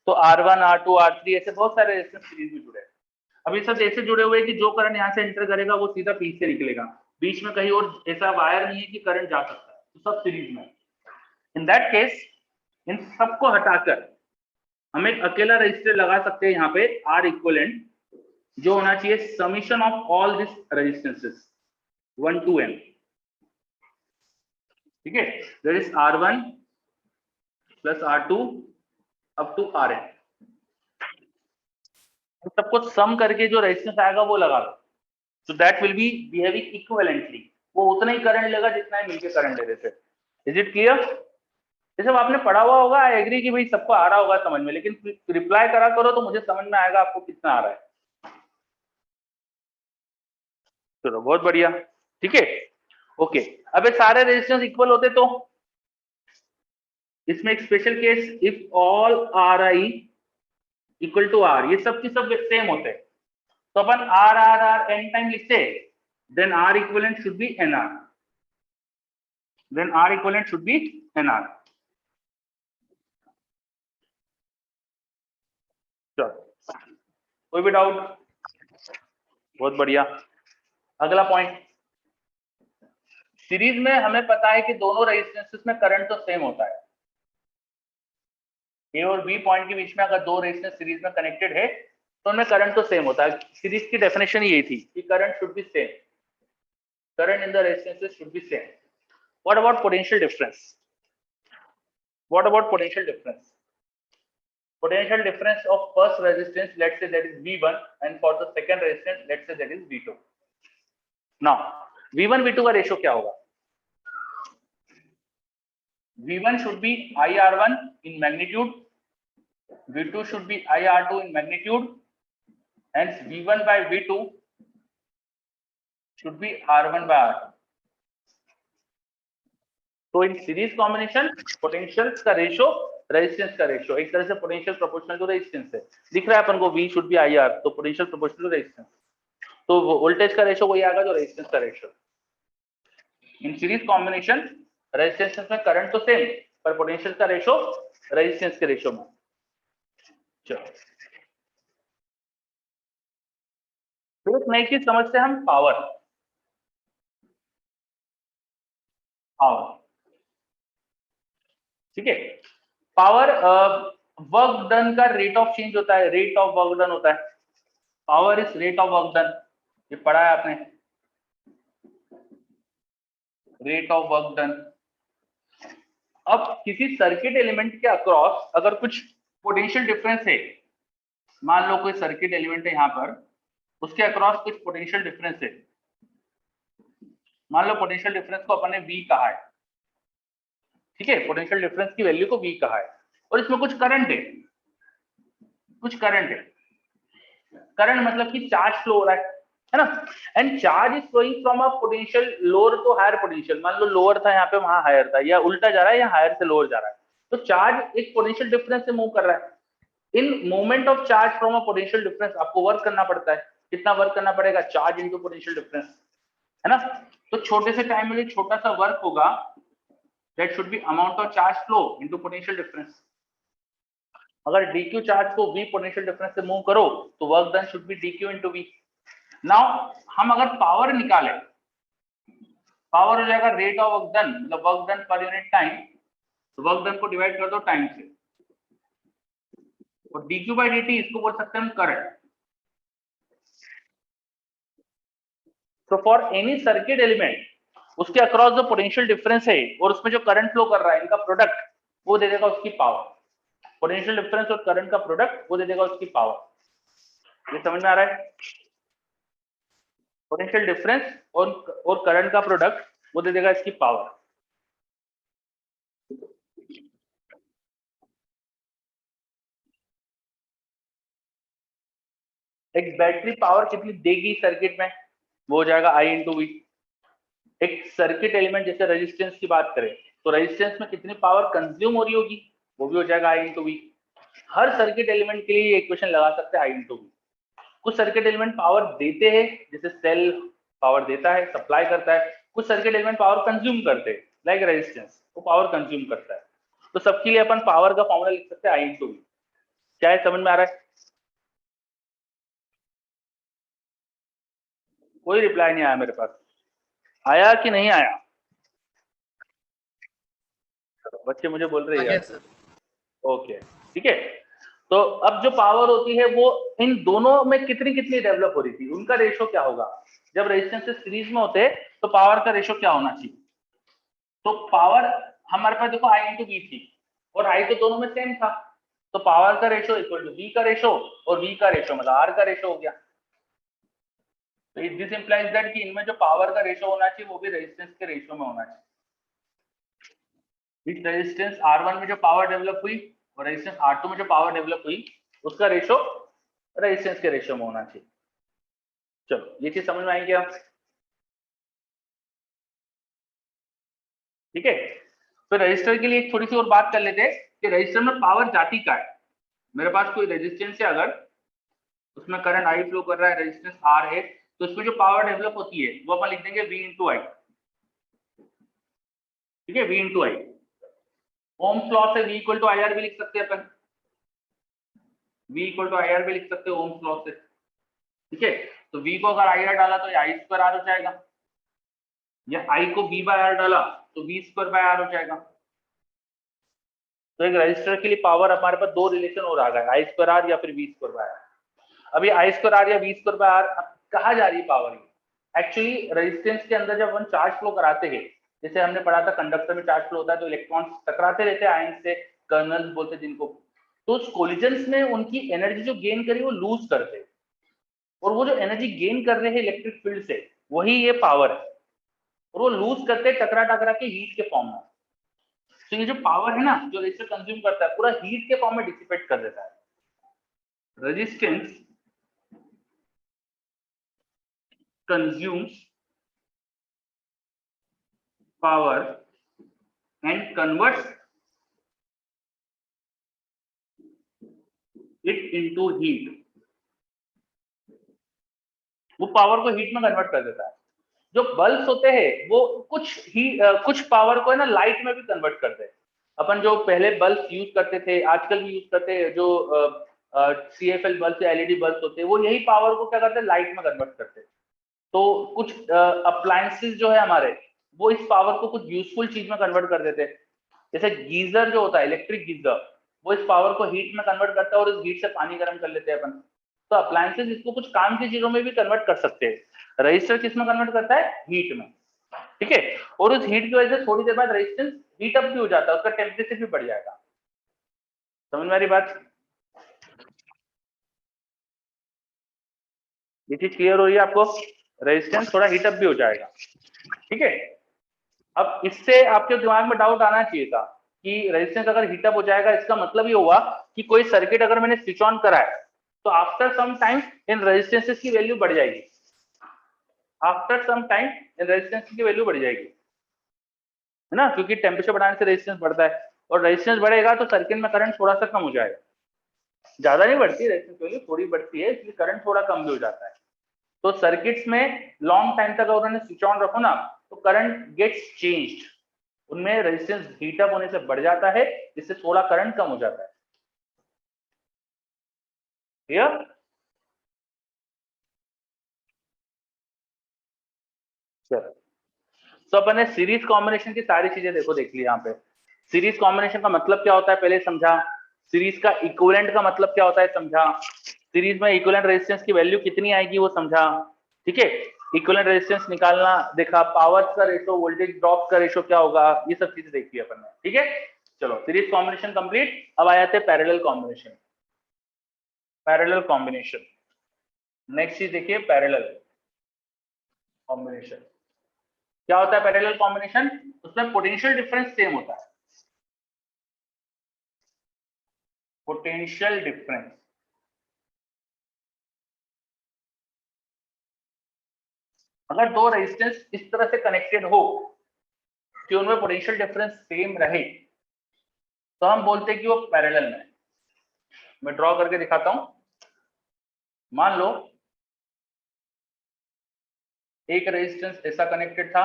तो R1, R2, R3 ऐसे बहुत सारे रेजिस्टेंस सीरीज में जुड़े हैं। अब ये सब ऐसे जुड़े हुए हैं कि जो करंट यहाँ से एंटर करेगा वो सीधा पीछे निकलेगा, बीच में कहीं और ऐसा वायर नहीं है कि करंट जा सकता है, तो सब सीरीज में। इन दैट केस इन सबको हटाकर हम एक अकेला रजिस्टर लगा सकते हैं यहाँ पे R इक्विवेलेंट, जो होना चाहिए summation of all this resistances 1 to n। ठीक है, that is R1 plus R2 up to Rn। सबको सम करके जो रेजिस्टेंस आएगा वो लगा लो, so that will be behaving equivalently, वो उतना ही करंट लेगा जितना ही मिलके करंट ले रहे थे। Is it clear? ये सब आपने पढ़ा हुआ होगा, आई एग्री कि भाई सबको आ रहा होगा समझ में, लेकिन रिप्लाई करा करो तो मुझे समझ में आएगा आपको कितना आ रहा है। चलो बहुत बढ़िया, ठीक है, ओके। अब ये सारे रेजिस्टेंस इक्वल होते तो इसमें एक special case, if all Ri equal to R, ये सब की सब सेम होते हैं, तो अपन R n टाइम लिखते हैं, then R equivalent should be NR, then R equivalent should be NR। चलो कोई भी डाउट? बहुत बढ़िया। अगला पॉइंट, सीरीज में हमें पता है कि दोनों रेजिस्टेंसेस में करंट तो सेम होता है, ए और बी पॉइंट के बीच में अगर दो रेजिस्टेंस सीरीज में कनेक्टेड है तो उनमें करंट तो सेम होता है। सीरीज की डेफिनेशन यही थी कि current should B same, current in the resistances should be same. What about potential difference? What about potential difference? Potential difference of first resistance, let's say that is V1, and for the second resistance, let's say that is V2. Now, V1 V2 का ratio क्या होगा? V1 should be IR1 in magnitude, V2 should be IR2 in magnitude, hence V1 by V2 should be R1 by R2. तो इन series combination potentials का ratio resistance का ratio, एक तरह से potential proportional to resistance है। दिख रहा है अपन को V शुड बी IR, तो पोटेंशियल प्रोपोर्शनल टू रेजिस्टेंस, तो वोल्टेज का रेशियो वही आएगा जो रेजिस्टेंस का रेशियो। इन सीरीज कॉम्बिनेशन रेजिस्टेंस में करंट तो सेम, पर पोटेंशियल का रेशियो रेजिस्टेंस के रेशियो में। चलो फिर एक नई चीज समझते हैं हम, पावर। ठीक है, पावर वर्क डन का रेट ऑफ चेंज होता है, रेट ऑफ वर्क डन होता है। Power is rate of work done, ये पढ़ा है आपने, रेट ऑफ वर्क डन। अब किसी सर्किट एलिमेंट के अक्रॉस अगर कुछ पोटेंशियल डिफरेंस है, मान लो कोई सर्किट एलिमेंट है यहाँ पर, उसके अक्रॉस कुछ पोटेंशियल डिफरेंस है, मान लो पोटेंशियल डिफरेंस को अपन ने V कहा है, ठीक है, पोटेंशियल डिफरेंस की वैल्यू को V कहा है, और इसमें कुछ करंट है, कुछ करंट है। करंट मतलब कि चार्ज फ्लो हो रहा है ना, and charge is flowing from a potential lower to higher potential. मान लो लोअर था यहाँ पे, वहां हायर था, या उल्टा जा रहा है, या हायर से लोअर जा रहा है, तो चार्ज एक पोटेंशियल डिफरेंस से मूव कर रहा है। In moment of charge from a potential difference आपको वर्क करना पड़ता है। कितना वर्क करना पड़ेगा? चार्ज इनटू पोटेंशियल डिफरेंस, है ना। तो छोटे से टाइम में छोटा सा वर्क होगा, that should be amount of charge flow into potential difference. अगर dq चार्ज को v पोटेंशियल डिफरेंस से मूव करो तो work done should be dq into v. Now हम अगर पावर निकाले, पावर हो जाएगा रेट ऑफ वर्क डन, मतलब work done per unit time, तो वर्क डन को डिवाइड कर दो टाइम से, और dq by dt इसको बोल सकते हैं हम current. So for any circuit element, उसके अक्रॉस जो पोटेंशियल डिफरेंस है और उसमें जो करंट फ्लो कर रहा है, इनका प्रोडक्ट वो दे देगा उसकी पावर. पोटेंशियल डिफरेंस और करंट का प्रोडक्ट वो दे देगा उसकी पावर. ये समझ में आ रहा है? पोटेंशियल डिफरेंस और करंट का प्रोडक्ट वो दे देगा इसकी पावर. एक बैटरी पावर कितनी देगी सर्किट में, वो हो जाएगा I into V. एक सर्किट एलिमेंट जैसे रेजिस्टेंस की बात करें तो रेजिस्टेंस में कितनी पावर कंज्यूम हो रही होगी, वो भी हो जाएगा I into V. Her circuit element के लिए इक्वेशन लगा सकते हैं I into V. कुछ सर्किट एलिमेंट पावर देते हैं, जैसे सेल पावर देता है, सप्लाई करता है. कुछ सर्किट एलिमेंट पावर कंज्यूम करते हैं, लाइक रेजिस्टेंस, वो पावर कंज्यूम करता है. तो सबके लिए अपन पावर का फॉर्मूला लिख सकते हैं I into V. क्या है, समझ में आ रहा है? कोई रिप्लाई नहीं आया मेरे पास. आया कि नहीं आया? बच्चे मुझे बोल रहे हैं. ओके, ठीक है. तो अब जो पावर होती है वो इन दोनों में कितनी कितनी डेवलप हो रही थी, उनका रेशो क्या होगा. जब रेजिस्टेंस सीरीज में होते तो पावर का रेशो क्या होना चाहिए. तो पावर हमारे पास देखो I into V थी और I तो दोनों में सेम था, तो पावर का रेशो इक्वल टू V का रेशो, और V का रेशो मतलब R का रेशो हो गया. तो दिस इंप्लाइज दैट कि इनमें जो पावर का रेशो होना चाहिए वो भी रेजिस्टेंस के रेशो में होना चाहिए. इस रेजिस्टेंस R1 में जो पावर डेवलप हुई और रेजिस्टेंस R2 में जो पावर डेवलप हुई, उसका रेशो रेजिस्टेंस के रेशो में होना चाहिए. चलो ये चीज समझ में आई क्या? ठीक है. तो रजिस्टर के लिए एक थोड़ी सी और बात कर लेते हैं कि रजिस्टर में पावर जाती क्या है. मेरे पास कोई रेजिस्टेंस है, अगर उसमें करंट I फ्लो कर रहा है, रेजिस्टेंस R है, तो इसमें जो पावर डेवलप होती है वो अपन लिख देंगे V into I. ठीक है, V into I. Ohm's law से V इक्वल टू IR भी लिख सकते हैं अपन, V इक्वल टू IR भी लिख सकते हैं ओम्स लॉ से. ठीक है, तो V को अगर IR डाला तो I स्क्वायर R हो जाएगा, या I को V बाय R डाला तो V स्क्वायर बाय R हो जाएगा. तो एक रजिस्टर के लिए पावर हमारे पास दो रिलेशन और आ गए, I स्क्वायर R या फिर V स्क्वायर बाय R. अभी I स्क्वायर R या V स्क्वायर बाय R कहा जा रही है पावर. एक्चुअली रेजिस्टेंस के अंदर जब हम चार्ज फ्लो कराते हैं, जैसे हमने पढ़ा था कंडक्टर में चार्ज फ्लो होता है तो इलेक्ट्रॉन्स टकराते रहते हैं आयन से, कर्नल्स बोलते हैं जिनको. तो उस कोलिजन्स में उनकी एनर्जी जो गेन करी वो लूज करते हैं, और वो जो एनर्जी गेन कर रहे हैं इलेक्ट्रिक फील्ड से, वही ये पावर है, और वो लूज करते हैं टकरा टकरा के हीट के फॉर्म में. तो ये जो पावर है ना जो रेजिस्टर कंज्यूम करता है, पूरा हीट के फॉर्म में डिसिपेट कर देता है. Resistance consumes power and converts it into heat. वो पावर को हीट में कन्वर्ट कर देता है. जो बल्ब्स होते हैं वो कुछ पावर को है ना लाइट में भी कन्वर्ट करते हैं. अपन जो पहले बल्ब्स यूज करते थे, आजकल भी यूज करते हैं, जो CFL बल्ब या LED बल्ब होते हैं, वो यही पावर को क्या करते हैं, लाइट में कन्वर्ट करते हैं. तो कुछ अप्लायंसेस जो है हमारे, वो इस पावर को कुछ यूजफुल चीज में कन्वर्ट कर देते हैं. जैसे गीजर जो होता है, इलेक्ट्रिक गीजर, वो इस पावर को हीट में कन्वर्ट करता है और इस हीट से पानी गर्म कर लेते हैं अपन. तो अप्लायंसेस इसको कुछ काम की चीजों में भी कन्वर्ट कर सकते हैं. रजिस्टर किस में कन्वर्ट करता है, हीट में. ठीक है, और उस हीट की वजह से थोड़ी देर बाद रेजिस्टेंस हीट अप भी हो जाता है, उसका टेम्परेचर भी बढ़ जाएगा. समझ में आ रही बात? ये चीज क्लियर हो रही है आपको? रेजिस्टेंस थोड़ा हीट अप भी हो जाएगा. ठीक है, अब इससे आपके दिमाग में डाउट आना चाहिए था कि रेजिस्टेंस अगर हीट अप हो जाएगा, इसका मतलब ये हुआ कि कोई सर्किट अगर मैंने स्विच ऑन करा है तो आफ्टर सम टाइम इन रेजिस्टेंसेस की वैल्यू बढ़ जाएगी. आफ्टर सम टाइम इन रेजिस्टेंस की वैल्यू बढ़ जाएगी, है ना, क्योंकि टेम्परेचर बढ़ाने से रेजिस्टेंस बढ़ता है, और रेजिस्टेंस बढ़ेगा तो सर्किट में करंट थोड़ा सा कम हो जाएगा. ज्यादा नहीं बढ़ती रेजिस्टेंस वैल्यू, थोड़ी बढ़ती है, इसलिए करंट थोड़ा कम भी हो जाता है. तो सर्किट्स में लॉन्ग टाइम तक अगर उन्हें स्विच ऑन रखो ना तो करंट गेट्स चेंज्ड. उनमें रेजिस्टेंस हीट अप होने से बढ़ जाता है, जिससे थोड़ा करंट कम हो जाता है। क्लियर? चलो, तो अपन ने सीरीज कॉम्बिनेशन की सारी चीजें देख ली। यहाँ पे सीरीज कॉम्बिनेशन का मतलब क्या होता है पहले समझा, सीरीज का इक्विवेलेंट का मतलब क्या होता है समझा, सीरीज में इक्विवेलेंट रेजिस्टेंस की वैल्यू कितनी आएगी वो समझा। ठीक है, इक्विवेलेंट रेजिस्टेंस निकालना देखा, पावर का रेशो, वोल्टेज ड्रॉप का रेशो क्या होगा, ये सब चीजें देखी अपन ने। ठीक है, चलो सीरीज कॉम्बिनेशन कंप्लीट। अब आ जाते हैं parallel combination. Parallel combination next चीज देखिए, पैरेलल कॉम्बिनेशन क्या होता है। पैरेलल कॉम्बिनेशन, उसमें पोटेंशियल डिफरेंस सेम होता है। पोटेंशियल डिफरेंस, अगर दो रेजिस्टेंस इस तरह से कनेक्टेड हो कि उनमें पोटेंशियल डिफरेंस सेम रहे, तो हम बोलते हैं कि वो पैरेलल में। मैं ड्रॉ करके दिखाता हूं। मान लो एक रेजिस्टेंस ऐसा कनेक्टेड था,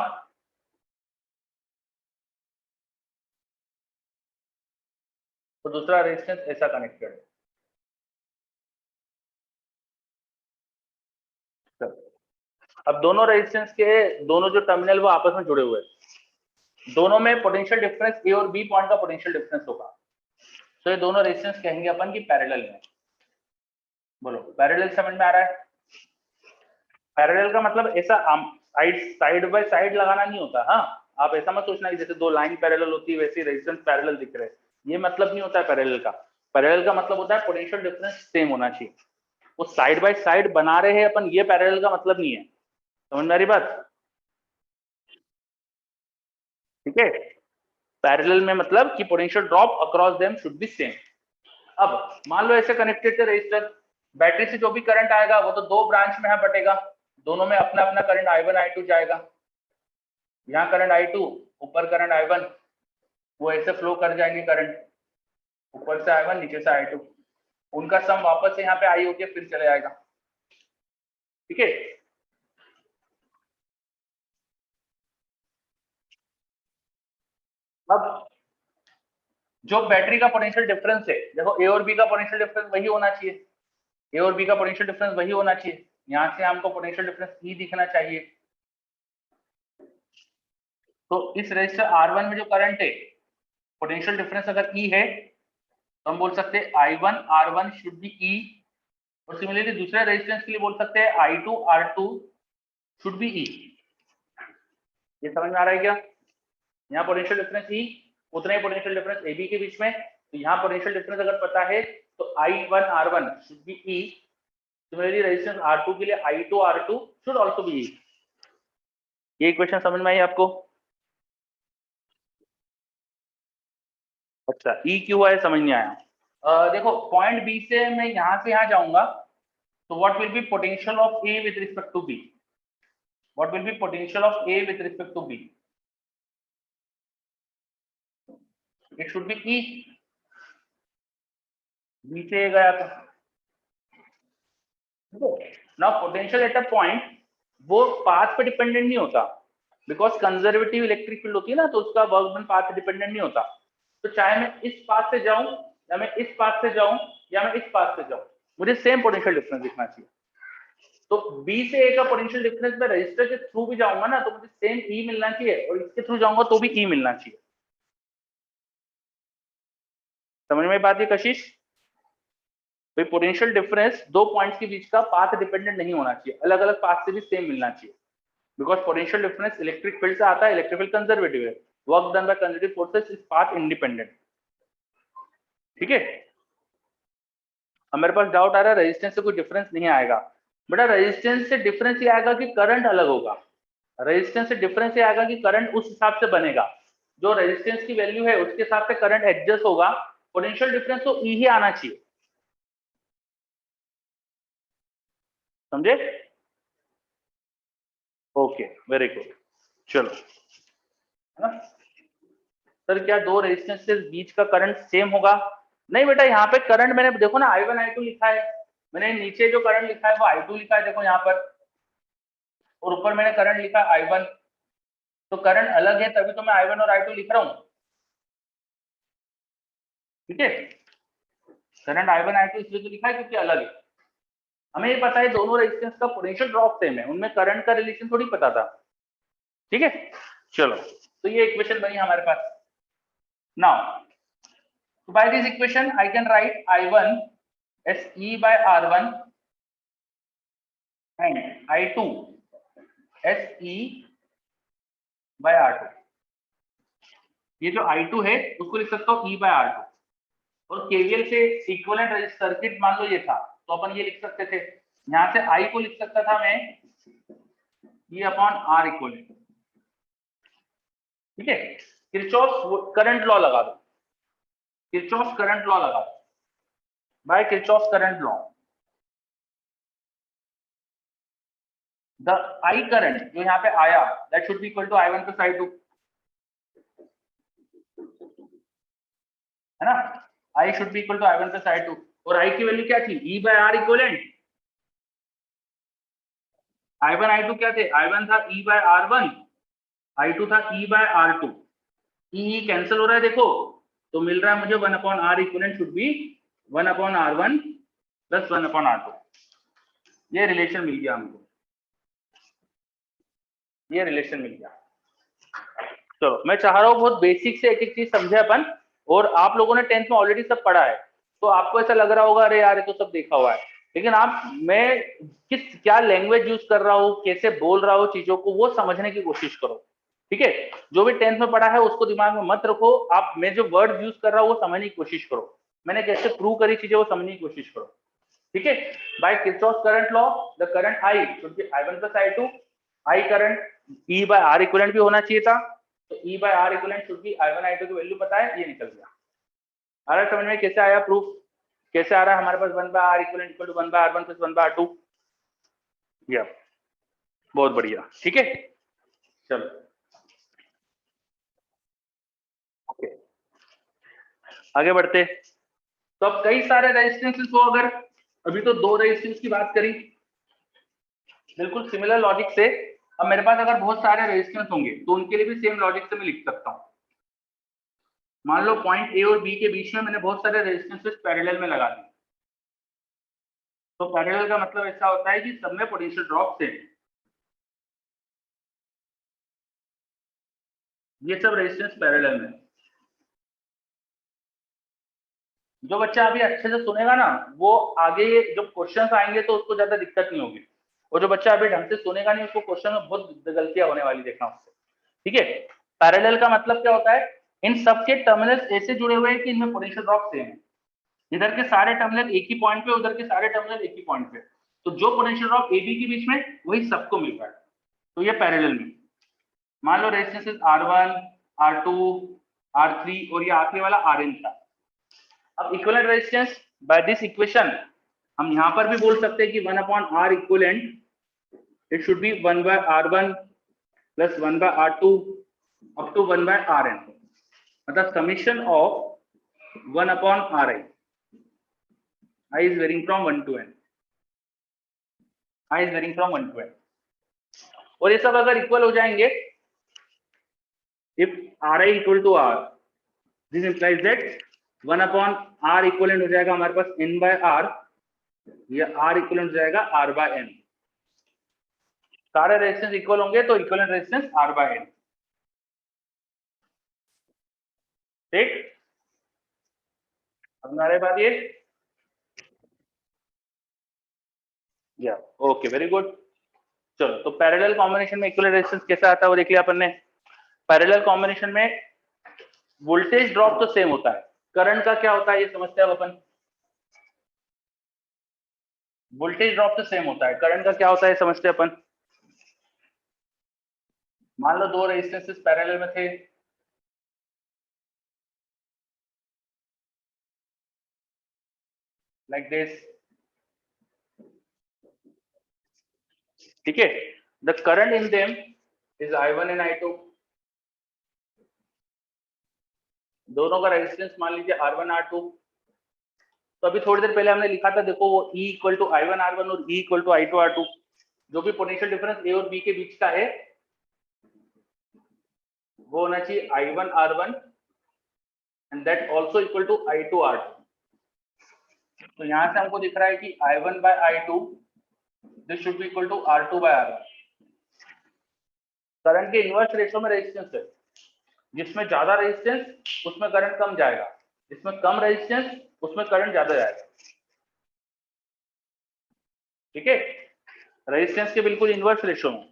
तो दूसरा रेजिस्टेंस ऐसा कनेक्टेड है। अब दोनों रेजिस्टेंस के दोनों जो टर्मिनल वो आपस में जुड़े हुए हैं, दोनों में पोटेंशियल डिफरेंस ए और बी पॉइंट का पोटेंशियल डिफरेंस होगा, तो ये दोनों रेजिस्टेंस कहेंगे अपन की पैरेलल में। बोलो पैरेलल समझ में आ रहा है? पैरेलल का मतलब ऐसा साइड बाय साइड लगाना नहीं होता। हाँ, आप ऐसा मत सोचना कि जैसे दो लाइन पैरेलल होती है वैसे रेजिस्टेंस पैरेलल दिख रहे हैं, ये मतलब नहीं होता है पैरेलल का। पैरेलल का मतलब होता है पोटेंशियल डिफरेंस सेम होना चाहिए। वो साइड बाय साइड बना रहे हैं अपन, ये पैरेलल का मतलब नहीं है। समझ में आ रही बात? ठीक है, पैरेलल में मतलब कि potential drop across them should be same. अब मान लो ऐसे कनेक्टेड थे रेजिस्टर, बैटरी से जो भी करंट आएगा वो तो दो ब्रांच में यहाँ बटेगा, दोनों में अपना अपना करंट I1 I2 जाएगा। यहाँ करंट I2, ऊपर करंट I1, वो ऐसे फ्लो कर जाएंगे करंट, ऊपर से I1 नीचे से I2, उनका सम वापस से यहाँ पे आई होके फिर चले जाएगा। ठीक है, अब जो बैटरी का पोटेंशियल डिफरेंस है, देखो ए और बी का पोटेंशियल डिफरेंस वही होना चाहिए, ए और बी का पोटेंशियल डिफरेंस वही होना चाहिए। यहाँ से हमको पोटेंशियल डिफरेंस ई दिखना चाहिए। तो इस रेजिस्टर R1 में जो करंट है, पोटेंशियल डिफरेंस अगर ई है तो हम बोल सकते हैं I1 R1 शुड बी ई, और सिमिलरली दूसरे रेजिस्टेंस के लिए बोल सकते हैं I2 R2 शुड बी ई। ये समझ में आ रहा है क्या? यहाँ पोटेंशियल डिफरेंस ई, उतना ही पोटेंशियल डिफरेंस ए बी के बीच में। तो यहाँ पोटेंशियल डिफरेंस अगर पता है तो I1 R1 should be E, similarly resistance R2 के लिए I2 R2 should also B E. ये इक्वेशन समझ में आई आपको? अच्छा, ई क्यों है समझ नहीं आया। देखो पॉइंट बी से मैं यहाँ से यहाँ जाऊंगा, तो what will be potential of A with respect to B? What will be potential of A with respect to B? It should be E. B से गया तो now potential at a point वो पाथ पे dependent नहीं होता, because conservative electric field होती है ना, तो उसका वर्क डन पाथ डिपेंडेंट नहीं होता। तो चाहे मैं इस पाथ से जाऊं या मैं इस पाथ से जाऊं या मैं इस पाथ से जाऊं, मुझे सेम पोटेंशियल डिफरेंस दिखना चाहिए। तो बी से ए का पोटेंशियल डिफरेंस में रजिस्टर के थ्रू भी जाऊंगा ना, तो मुझे सेम ई मिलना चाहिए, और इसके थ्रू जाऊंगा तो भी ई मिलना चाहिए। समझ में बात है कशिश? भाई पोटेंशियल डिफरेंस दो पॉइंट्स के बीच का पाथ डिपेंडेंट नहीं होना चाहिए, अलग अलग पाथ से भी सेम मिलना चाहिए, because potential difference electric field से आता है, इलेक्ट्रिक फील्ड कंजर्वेटिव है, work done by conservative forces is path independent. ठीक है, अब मेरे पास डाउट आ रहा है रेजिस्टेंस से कोई डिफरेंस नहीं आएगा। बेटा रेजिस्टेंस से डिफरेंस ये आएगा कि करंट अलग होगा। रेजिस्टेंस से डिफरेंस ये आएगा कि करंट उस हिसाब से बनेगा, जो रेजिस्टेंस की वैल्यू है उसके हिसाब से करंट एडजस्ट होगा। पोटेंशियल डिफरेंस तो ई ही आना चाहिए। समझे? Okay, very good. चलो, है ना सर, क्या दो रेजिस्टेंस के बीच का करंट सेम होगा? नहीं बेटा, यहाँ पे करंट मैंने देखो ना I1 I2 लिखा है, मैंने नीचे जो करंट लिखा है वो I2 लिखा है, देखो यहाँ पर, और ऊपर मैंने करंट लिखा है I1। तो करंट अलग है, तभी तो मैं I1 और I2 लिख रहा हूं। ठीक है, करंट I1 I2 इसलिए तो लिखा है क्योंकि अलग है। हमें ये पता है दोनों रेजिस्टेंस का पोटेंशियल ड्रॉप सेम है, उनमें करंट का रिलेशन थोड़ी पता था। ठीक है, चलो तो ये इक्वेशन बनी हमारे पास। Now by this equation I can write I1 as E by R1 and I2 as E by R2। ये जो I2 है उसको लिख सकता हूँ E by R2, और KVL से इक्विवेलेंट सर्किट मान लो ये था, तो अपन ये लिख सकते थे, यहाँ से I को लिख सकता था मैं E अपॉन R इक्विवेलेंट। ठीक है, किरचॉफ करंट लॉ लगा दो, किरचॉफ करंट लॉ लगा दो, by Kirchhoff current law the I current जो यहाँ पे आया that should be equal to I1 plus I2, है ना। I should be equal to I1 plus I2, और I की वैल्यू क्या थी, E by R equivalent. I1 I2 क्या थे, I1 था E बाय R1, I2 था E bye R2। E cancel हो रहा है देखो, तो मिल रहा है मुझे 1 upon R equivalent should be 1 upon R1 plus 1 upon R2। ये रिलेशन मिल गया हमको, ये रिलेशन मिल गया। चलो मैं चाह रहा हूँ बहुत बेसिक से एक एक चीज समझे अपन, और आप लोगों ने 10th में ऑलरेडी सब पढ़ा है, तो आपको ऐसा लग रहा होगा अरे यार ये तो सब देखा हुआ है, लेकिन आप मैं क्या लैंग्वेज यूज कर रहा हूँ, कैसे बोल रहा हूँ चीजों को, वो समझने की कोशिश करो। ठीक है, जो भी 10th में पढ़ा है उसको दिमाग में मत रखो, आप मैं जो वर्ड यूज कर रहा हूँ वो समझने की कोशिश करो, मैंने कैसे प्रूव करी चीजें वो समझने की कोशिश करो। ठीक है, by Kirchhoff current law the current I should be I1 plus I2, I current E by R equivalent भी होना चाहिए था, तो E by R equivalent should be I1 I2 की वैल्यू पता है, ये निकल गया। आ रहा है समझ में कैसे आया प्रूफ, कैसे आ रहा है हमारे पास 1 by R equivalent equal to 1 by R1 plus 1 by R2। या बहुत बढ़िया। ठीक है, चलो ओके आगे बढ़ते। तो अब कई सारे रेजिस्टेंसेस हो, अगर अभी तो 2 रेजिस्टेंस की बात करी, बिल्कुल सिमिलर लॉजिक से अब मेरे पास अगर बहुत सारे रेजिस्टेंस होंगे तो उनके लिए भी सेम लॉजिक से मैं लिख सकता हूँ। मान लो पॉइंट A और B के बीच में मैंने बहुत सारे रेजिस्टेंसेस पैरेलल में लगा दिए, तो पैरेलल का मतलब ऐसा होता है कि सब में पोटेंशियल ड्रॉप सेम। ये सब रेजिस्टेंस पैरेलल में, जो बच्चा अभी अच्छे से सुनेगा ना वो आगे जब क्वेश्चंस आएंगे तो उसको ज्यादा दिक्कत नहीं होगी, और जो बच्चा अभी ढंग से सुनेगा नहीं उसको क्वेश्चन में बहुत गलतियां होने वाली, देखना उससे। ठीक है, पैरेलल का मतलब क्या होता है, इन सबके टर्मिनल्स ऐसे जुड़े हुए हैं कि इनमें पोटेंशियल ड्रॉप सेम है, इधर के सारे टर्मिनल एक ही पॉइंट पे, उधर के सारे टर्मिनल एक ही पॉइंट पे, तो जो पोटेंशियल ड्रॉप ए बी के बीच में वही सबको मिल रहा है, तो ये पैरेलल में। मान low resistance R1 R2 R3 और ये आखिरी वाला Rn था। अब equivalent resistance by this equation हम यहां पर भी बोल सकते हैं कि 1 upon R equivalent it should be 1 by R1 plus 1 by R2 up to 1 by Rn, मतलब summation of 1 upon Ri, I is varying from 1 to n, I is varying from 1 to n, और ये सब अगर equal हो जाएंगे, if Ri equal to R, this implies that 1 upon R equivalent हो जाएगा हमारे पास n by R, या R इक्वलेंट हो जाएगा R by n। सारे रेजिस्टेंस इक्वल होंगे तो equivalent resistance R by n। ठीक, अब हमारे बात ये या ओके वेरी गुड। चलो तो पैरेलल कॉम्बिनेशन में इक्विवेलेंट रेजिस्टेंस कैसा आता है वो देख लिया अपन ने। पैरेलल कॉम्बिनेशन में वोल्टेज ड्रॉप तो सेम होता है, करंट का क्या होता है ये समझते हैं अब अपन। वोल्टेज ड्रॉप तो सेम होता है, करंट का क्या होता है समझते हैं अपन। मान लो 2 रेजिस्टेंसेस पैरेलल में थे, लाइक दिस। ठीक है, the current in them is I1 and I2, दोनों का रेजिस्टेंस मान लीजिए R1 R2। तो अभी थोड़ी देर पहले हमने लिखा था देखो, वो E equal to I1 R1 और E equal to I2 R2, जो भी पोटेंशियल डिफरेंस A और B के बीच का है वो होना चाहिए I1 R1 and that also equal to I2 R2। तो यहां से हमको दिख रहा है कि I1 by I2 this should be equal to R2 by R1। Current के इनवर्स रेशियो में रेजिस्टेंस है, जिसमें ज्यादा रेजिस्टेंस उसमें करंट कम जाएगा, जिसमें कम रेजिस्टेंस उसमें करंट ज्यादा जाएगा। ठीक है, रेजिस्टेंस के बिल्कुल इनवर्स रेशियो में।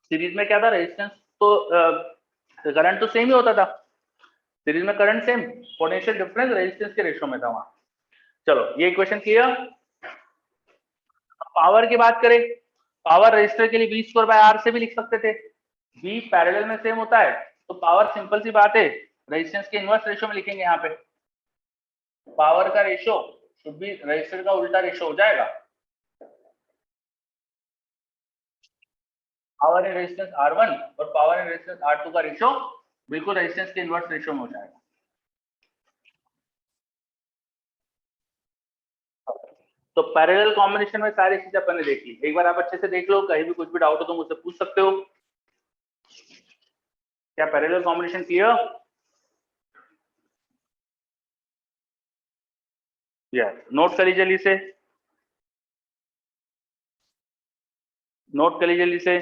सीरीज में क्या था, रेजिस्टेंस तो करंट तो सेम ही होता था, सीरीज में current same, potential difference resistance के रेशियो में था वहां। चलो ये इक्वेशन क्लियर। पावर की बात करें, पावर रेजिस्टर के लिए V स्क्वायर बाय R से भी लिख सकते थे, V पैरेलल में सेम होता है, तो पावर सिंपल सी बात है, रेजिस्टेंस के इनवर्स रेशियो में लिखेंगे। यहाँ पे पावर का रेशियो शुड बी रेजिस्टर का उल्टा रेशियो हो जाएगा। पावर इन रेजिस्टेंस R1 और पावर इन रेजिस्टेंस R2 का रेशियो बिल्कुल रेजिस्टेंस के इनवर्स रेशियो में हो जाएगा। तो पैरेलल कॉम्बिनेशन में सारी चीजें अपन ने देख ली, एक बार आप अच्छे से देख लो, कहीं भी कुछ भी डाउट हो तो मुझसे पूछ सकते हो। क्या parallel combination clear? Yes, note करिए जल्दी से, नोट करिए जल्दी से।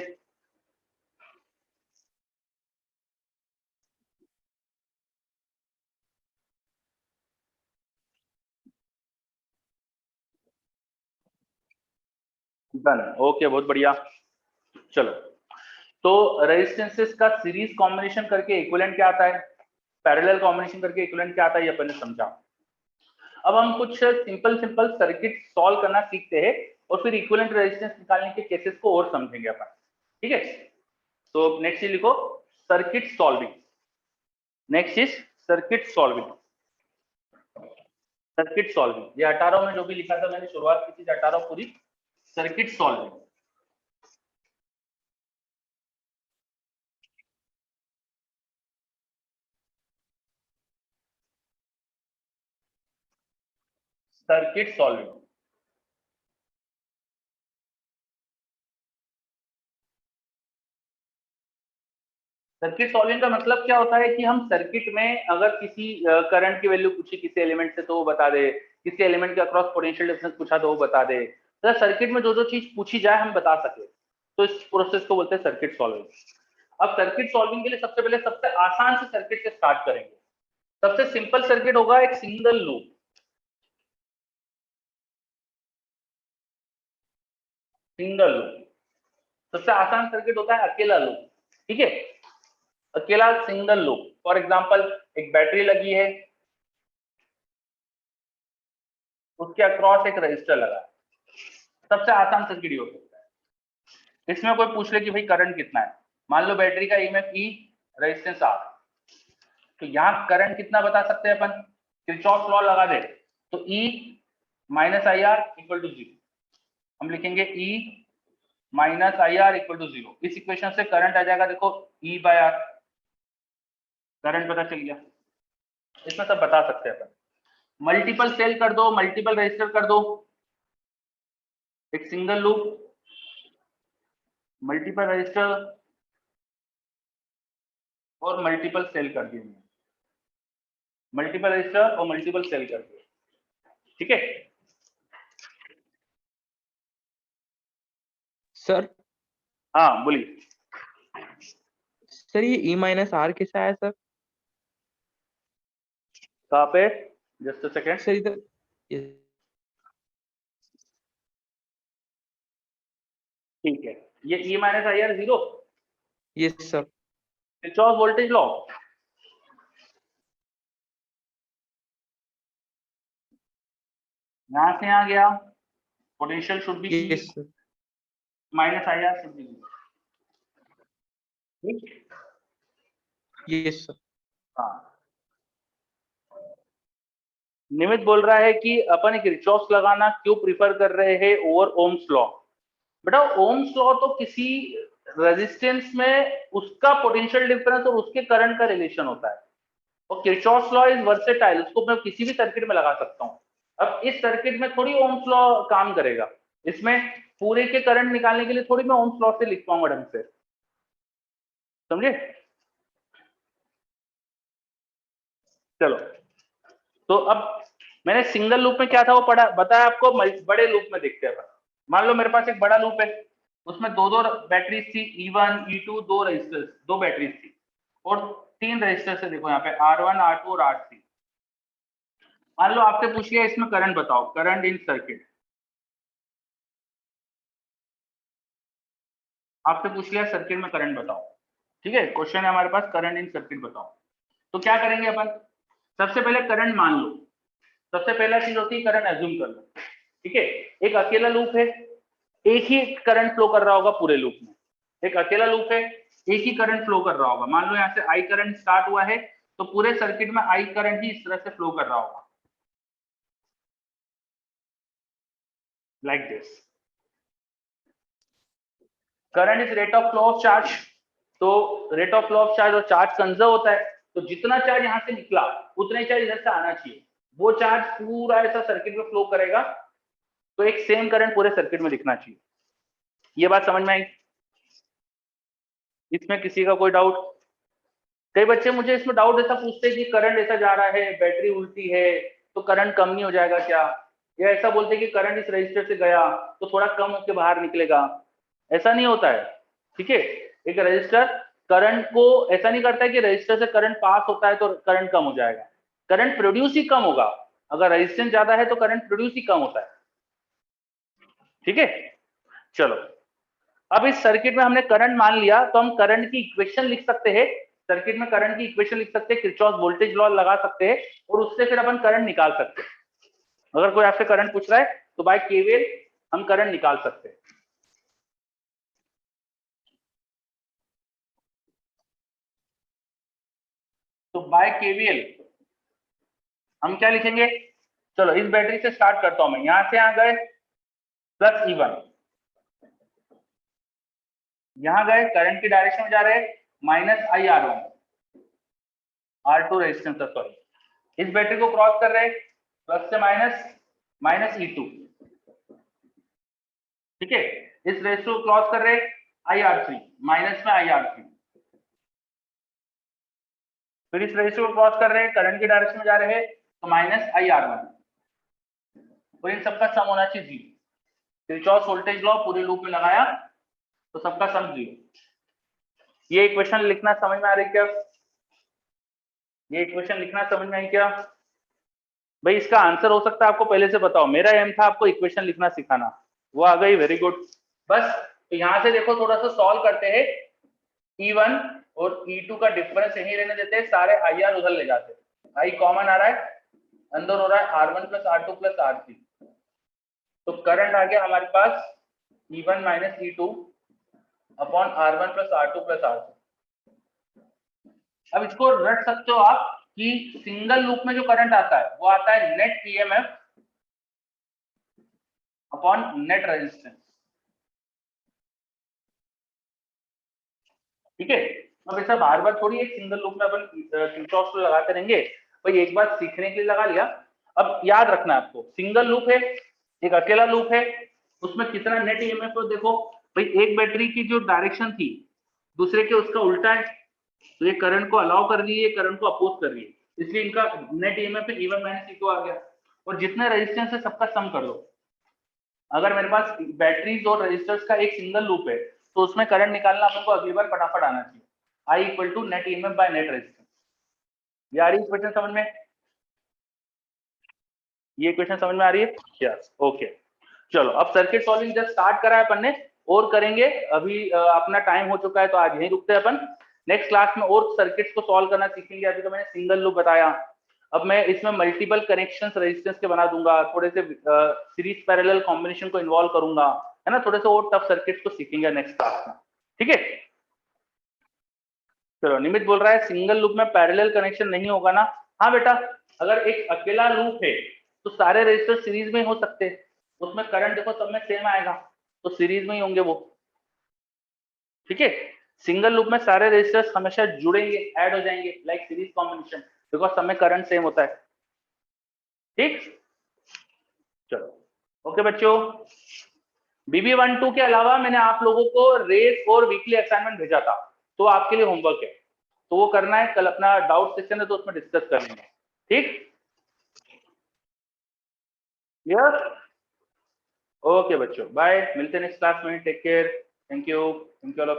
डन, ओके, बहुत बढ़िया। चलो, तो रेजिस्टेंसेस का सीरीज कॉम्बिनेशन करके इक्विवेलेंट क्या आता है, पैरेलल कॉम्बिनेशन करके इक्विवेलेंट क्या आता है, ये अपन ने समझा। अब हम कुछ सिंपल सर्किट सॉल्व करना सीखते हैं और फिर इक्विवेलेंट रेजिस्टेंस निकालने के केसेस को और समझेंगे अपन। ठीक है, तो नेक्स्ट लिखो circuit solving. Next is circuit solving. Circuit solving, ये 18 में जो भी लिखा था मैंने, शुरुआत की थी 18 पूरी, circuit solving. Circuit solving, circuit solving का मतलब क्या होता है कि हम सर्किट में अगर किसी करंट की वैल्यू पूछी किसी एलिमेंट से तो वो बता दे, किसी एलिमेंट के अक्रॉस पोटेंशियल डिफरेंस पूछा तो वो बता दे, तो सर्किट में जो जो चीज पूछी जाए हम बता सके, तो इस प्रोसेस को बोलते हैं सर्किट सॉल्विंग। अब सर्किट सॉल्विंग के लिए सबसे पहले सबसे आसान से सर्किट से स्टार्ट करेंगे। सबसे सिंपल सर्किट होगा एक सिंगल लूप। सिंगल लूप सबसे आसान सर्किट होता है, अकेला लूप। ठीक है, अकेला सिंगल लूप। फॉर एग्जांपल एक बैटरी लगी है, उसके अक्रॉस एक रजिस्टर लगा है, सबसे आसान सर्किट हो सकता है। इसमें कोई पूछ ले कि भाई करंट कितना है, मान लो बैटरी का ईएमएफ E, रेजिस्टेंस R, तो यहाँ करंट कितना बता सकते हैं अपन, किरचॉफ लॉ लगा दे तो E minus I R equal to 0, हम लिखेंगे E minus I R equal to 0। इस इक्वेशन से करंट आ जाएगा, देखो E बाय R, करंट पता चल गया। इसमें सब बता सकते हैं अपन। मल्टीपल सेल कर दो, मल्टीपल रजिस्टर कर दो, एक सिंगल लूप, मल्टीपल रजिस्टर और मल्टीपल सेल कर दिए, मल्टीपल रजिस्टर और मल्टीपल सेल कर दिए। ठीक है सर, हाँ बोलिए। सर ये E माइनस आर कैसा है सर? कहाँ पे, जस्ट अ सेकेंड। सर इधर ठीक है, ये E minus I are 0, yes sir. Kirchhoff voltage law, यहां से यहाँ गया, potential should be yes sir. Minus I are should be 0। Yes sir. हाँ, निमित बोल रहा है कि अपन किरचॉफ लगाना क्यों प्रिफर कर रहे हैं ओवर ओम्स लॉ। बेटा ओम्स लॉ तो किसी रेजिस्टेंस में उसका पोटेंशियल डिफरेंस और उसके करंट का रिलेशन होता है, और किरचॉफ लॉ इज वर्सेटाइल, उसको मैं किसी भी सर्किट में लगा सकता हूँ। अब इस सर्किट में थोड़ी ओम्स लॉ काम करेगा, इसमें पूरे के करंट निकालने के लिए थोड़ी मैं ओम्स लॉ से लिख पाऊंगा ढंग से, समझे? चलो, तो अब मैंने सिंगल लूप में क्या था वो पढ़ा बताया आपको, बड़े लूप में देखते हैं। मान लो मेरे पास एक बड़ा लूप है, उसमें दो बैटरीज थी, E1 E2, दो रजिस्टर्स, दो बैटरीज थी और 3 रजिस्टर्स है, देखो यहाँ पे R1 R2 और R3। मान लो आपसे पूछ लिया इसमें करंट बताओ, करंट इन सर्किट, आपसे पूछ लिया सर्किट में करंट बताओ, ठीक है? क्वेश्चन है हमारे पास करंट इन सर्किट बताओ। तो क्या करेंगे अपन, सबसे पहले करंट मान लो, सबसे पहला चीज होती है करंट एज्यूम कर लो, ठीक है? एक अकेला लूप है, एक ही करंट फ्लो कर रहा होगा पूरे लूप में, एक अकेला लूप है, एक ही करंट फ्लो कर रहा होगा। मान लो यहाँ से आई करंट स्टार्ट हुआ है तो पूरे सर्किट में आई करंट ही इस तरह से फ्लो कर रहा होगा, like this. Current is rate of flow of charge, तो rate of flow of charge और चार्ज कंजर्व होता है, तो जितना चार्ज यहाँ से निकला उतना ही चार्ज इधर से आना चाहिए, वो चार्ज पूरा ऐसा सर्किट में फ्लो करेगा, तो एक सेम करंट पूरे सर्किट में दिखना चाहिए। ये बात समझ में आई? इसमें किसी का कोई डाउट? कई बच्चे मुझे इसमें डाउट ऐसा पूछते हैं कि करंट ऐसा जा रहा है, बैटरी उल्टी है, तो करंट कम नहीं हो जाएगा क्या? या ऐसा बोलते हैं कि करंट इस रजिस्टर से गया तो थोड़ा कम होकर बाहर निकलेगा। ऐसा नहीं होता है, ठीक है? एक रजिस्टर करंट को ऐसा नहीं करता है कि रजिस्टर से करंट पास होता है तो करंट कम हो जाएगा, करंट प्रोड्यूस ही कम होगा। अगर रेजिस्टेंस ज्यादा है तो करंट प्रोड्यूस ही कम होता है, ठीक है? चलो, अब इस सर्किट में हमने करंट मान लिया तो हम करंट की इक्वेशन लिख सकते हैं, सर्किट में करंट की इक्वेशन लिख सकते हैं, किरचॉफ वोल्टेज लॉ लगा सकते हैं और उससे फिर अपन करंट निकाल सकते हैं। अगर कोई आपसे करंट पूछ रहा है तो बाय केवीएल हम करंट निकाल सकते हैं। तो बाय केवीएल हम क्या लिखेंगे, चलो इस बैटरी से स्टार्ट करता हूं मैं, यहां से यहां गए प्लस E1, यहां गए करंट की डायरेक्शन में जा रहे minus IR1, R2 resistance, sorry, इस बैटरी को क्रॉस कर रहे प्लस से माइनस, माइनस E2, ठीक है? इस रेजिस्टर को क्रॉस कर रहे IR3, माइनस में IR3, फिर इस रेजिस्टर को क्रॉस कर रहे करंट की डायरेक्शन में जा रहे हैं तो माइनस IR1, और इन सबका सम होना चाहिए 0। किरचॉफ वोल्टेज लॉ पूरे लूप में लगाया तो सबका सम 0। ये इक्वेशन लिखना समझ में आ रही क्या? ये इक्वेशन लिखना समझ में आई क्या भाई? इसका आंसर हो सकता है आपको पहले से बताओ, मेरा एम था आपको इक्वेशन लिखना सिखाना, वो आ गई, वेरी गुड। बस तो यहां से देखो थोड़ा सा सॉल्व करते हैं, E1 और E2 का डिफरेंस यही रहने देते हैं, सारे IR उधर ले जाते हैं, आई कॉमन आ रहा है, अंदर हो रहा है R1 plus R2 plus R3, तो करंट आ गया हमारे पास E1 minus E2 upon R1 plus R2 plus R3। अब इसको रट सकते हो आप कि सिंगल लूप में जो करंट आता है वो आता है net EMF upon net resistance, ठीक है? अब ऐसा बार बार थोड़ी एक सिंगल लूप में अपन किरचॉफ लॉ लगाते रहेंगे भाई, एक बार सीखने के लिए लगा लिया। अब याद रखना है आपको, सिंगल लूप है, एक अकेला लूप है, उसमें कितना नेट EMF है देखो भाई, एक बैटरी की जो डायरेक्शन थी दूसरे के उसका उल्टा है, तो ये करंट को अलाउ कर रही है, करंट को अपोज कर रही है, इसलिए इनका नेट EMF है E1 माइनस E2 आ गया। और जितने रेजिस्टेंस है सबका सम कर दो। अगर मेरे पास बैटरीज और रेजिस्टर्स का एक सिंगल लूप है तो उसमें करंट निकालना अपन को अगली बार फटाफट आना चाहिए, I equal to net EMF by net resistance. ये आ रही है इक्वेशन समझ में? ये इक्वेशन समझ में आ रही है? Yes, okay. चलो, अब सर्किट सॉल्विंग जस्ट स्टार्ट करा है अपन ने, और करेंगे। अभी अपना टाइम हो चुका है तो आज यहीं रुकते हैं अपन, नेक्स्ट क्लास में और सर्किट्स को सॉल्व करना सीखेंगे। अभी तो मैंने सिंगल लूप बताया, अब मैं इसमें मल्टीपल कनेक्शंस रेजिस्टेंस के बना दूंगा, थोड़े से सीरीज पैरेलल कॉम्बिनेशन को इन्वॉल्व करूंगा, है ना? थोड़े से और टफ सर्किट्स को सीखेंगे नेक्स्ट क्लास में, ठीक है? चलो, निमित बोल रहा है सिंगल लूप में पैरेलल कनेक्शन नहीं होगा ना? हाँ बेटा, अगर एक अकेला लूप है तो सारे रेजिस्टर सीरीज में हो सकते हैं, उसमें करंट देखो सब में सेम आएगा, तो सीरीज में ही होंगे वो, ठीक है? सिंगल लूप में सारे रेजिस्टर्स हमेशा जुड़ेंगे, ऐड हो जाएंगे, लाइक सीरीज कॉम्बिनेशन, बिकॉज सब में करंट सेम होता है, ठीक? चलो, ओके बच्चों। BB12 के अलावा मैंने आप लोगों को रेस और वीकली असाइनमेंट भेजा था, तो आपके लिए होमवर्क है, तो वो करना है। कल अपना डाउट सेशन है तो उसमें डिस्कस कर लेंगे, ठीक? यस, ओके बच्चों, बाय, मिलते हैं नेक्स्ट क्लास में, take care, thank you all.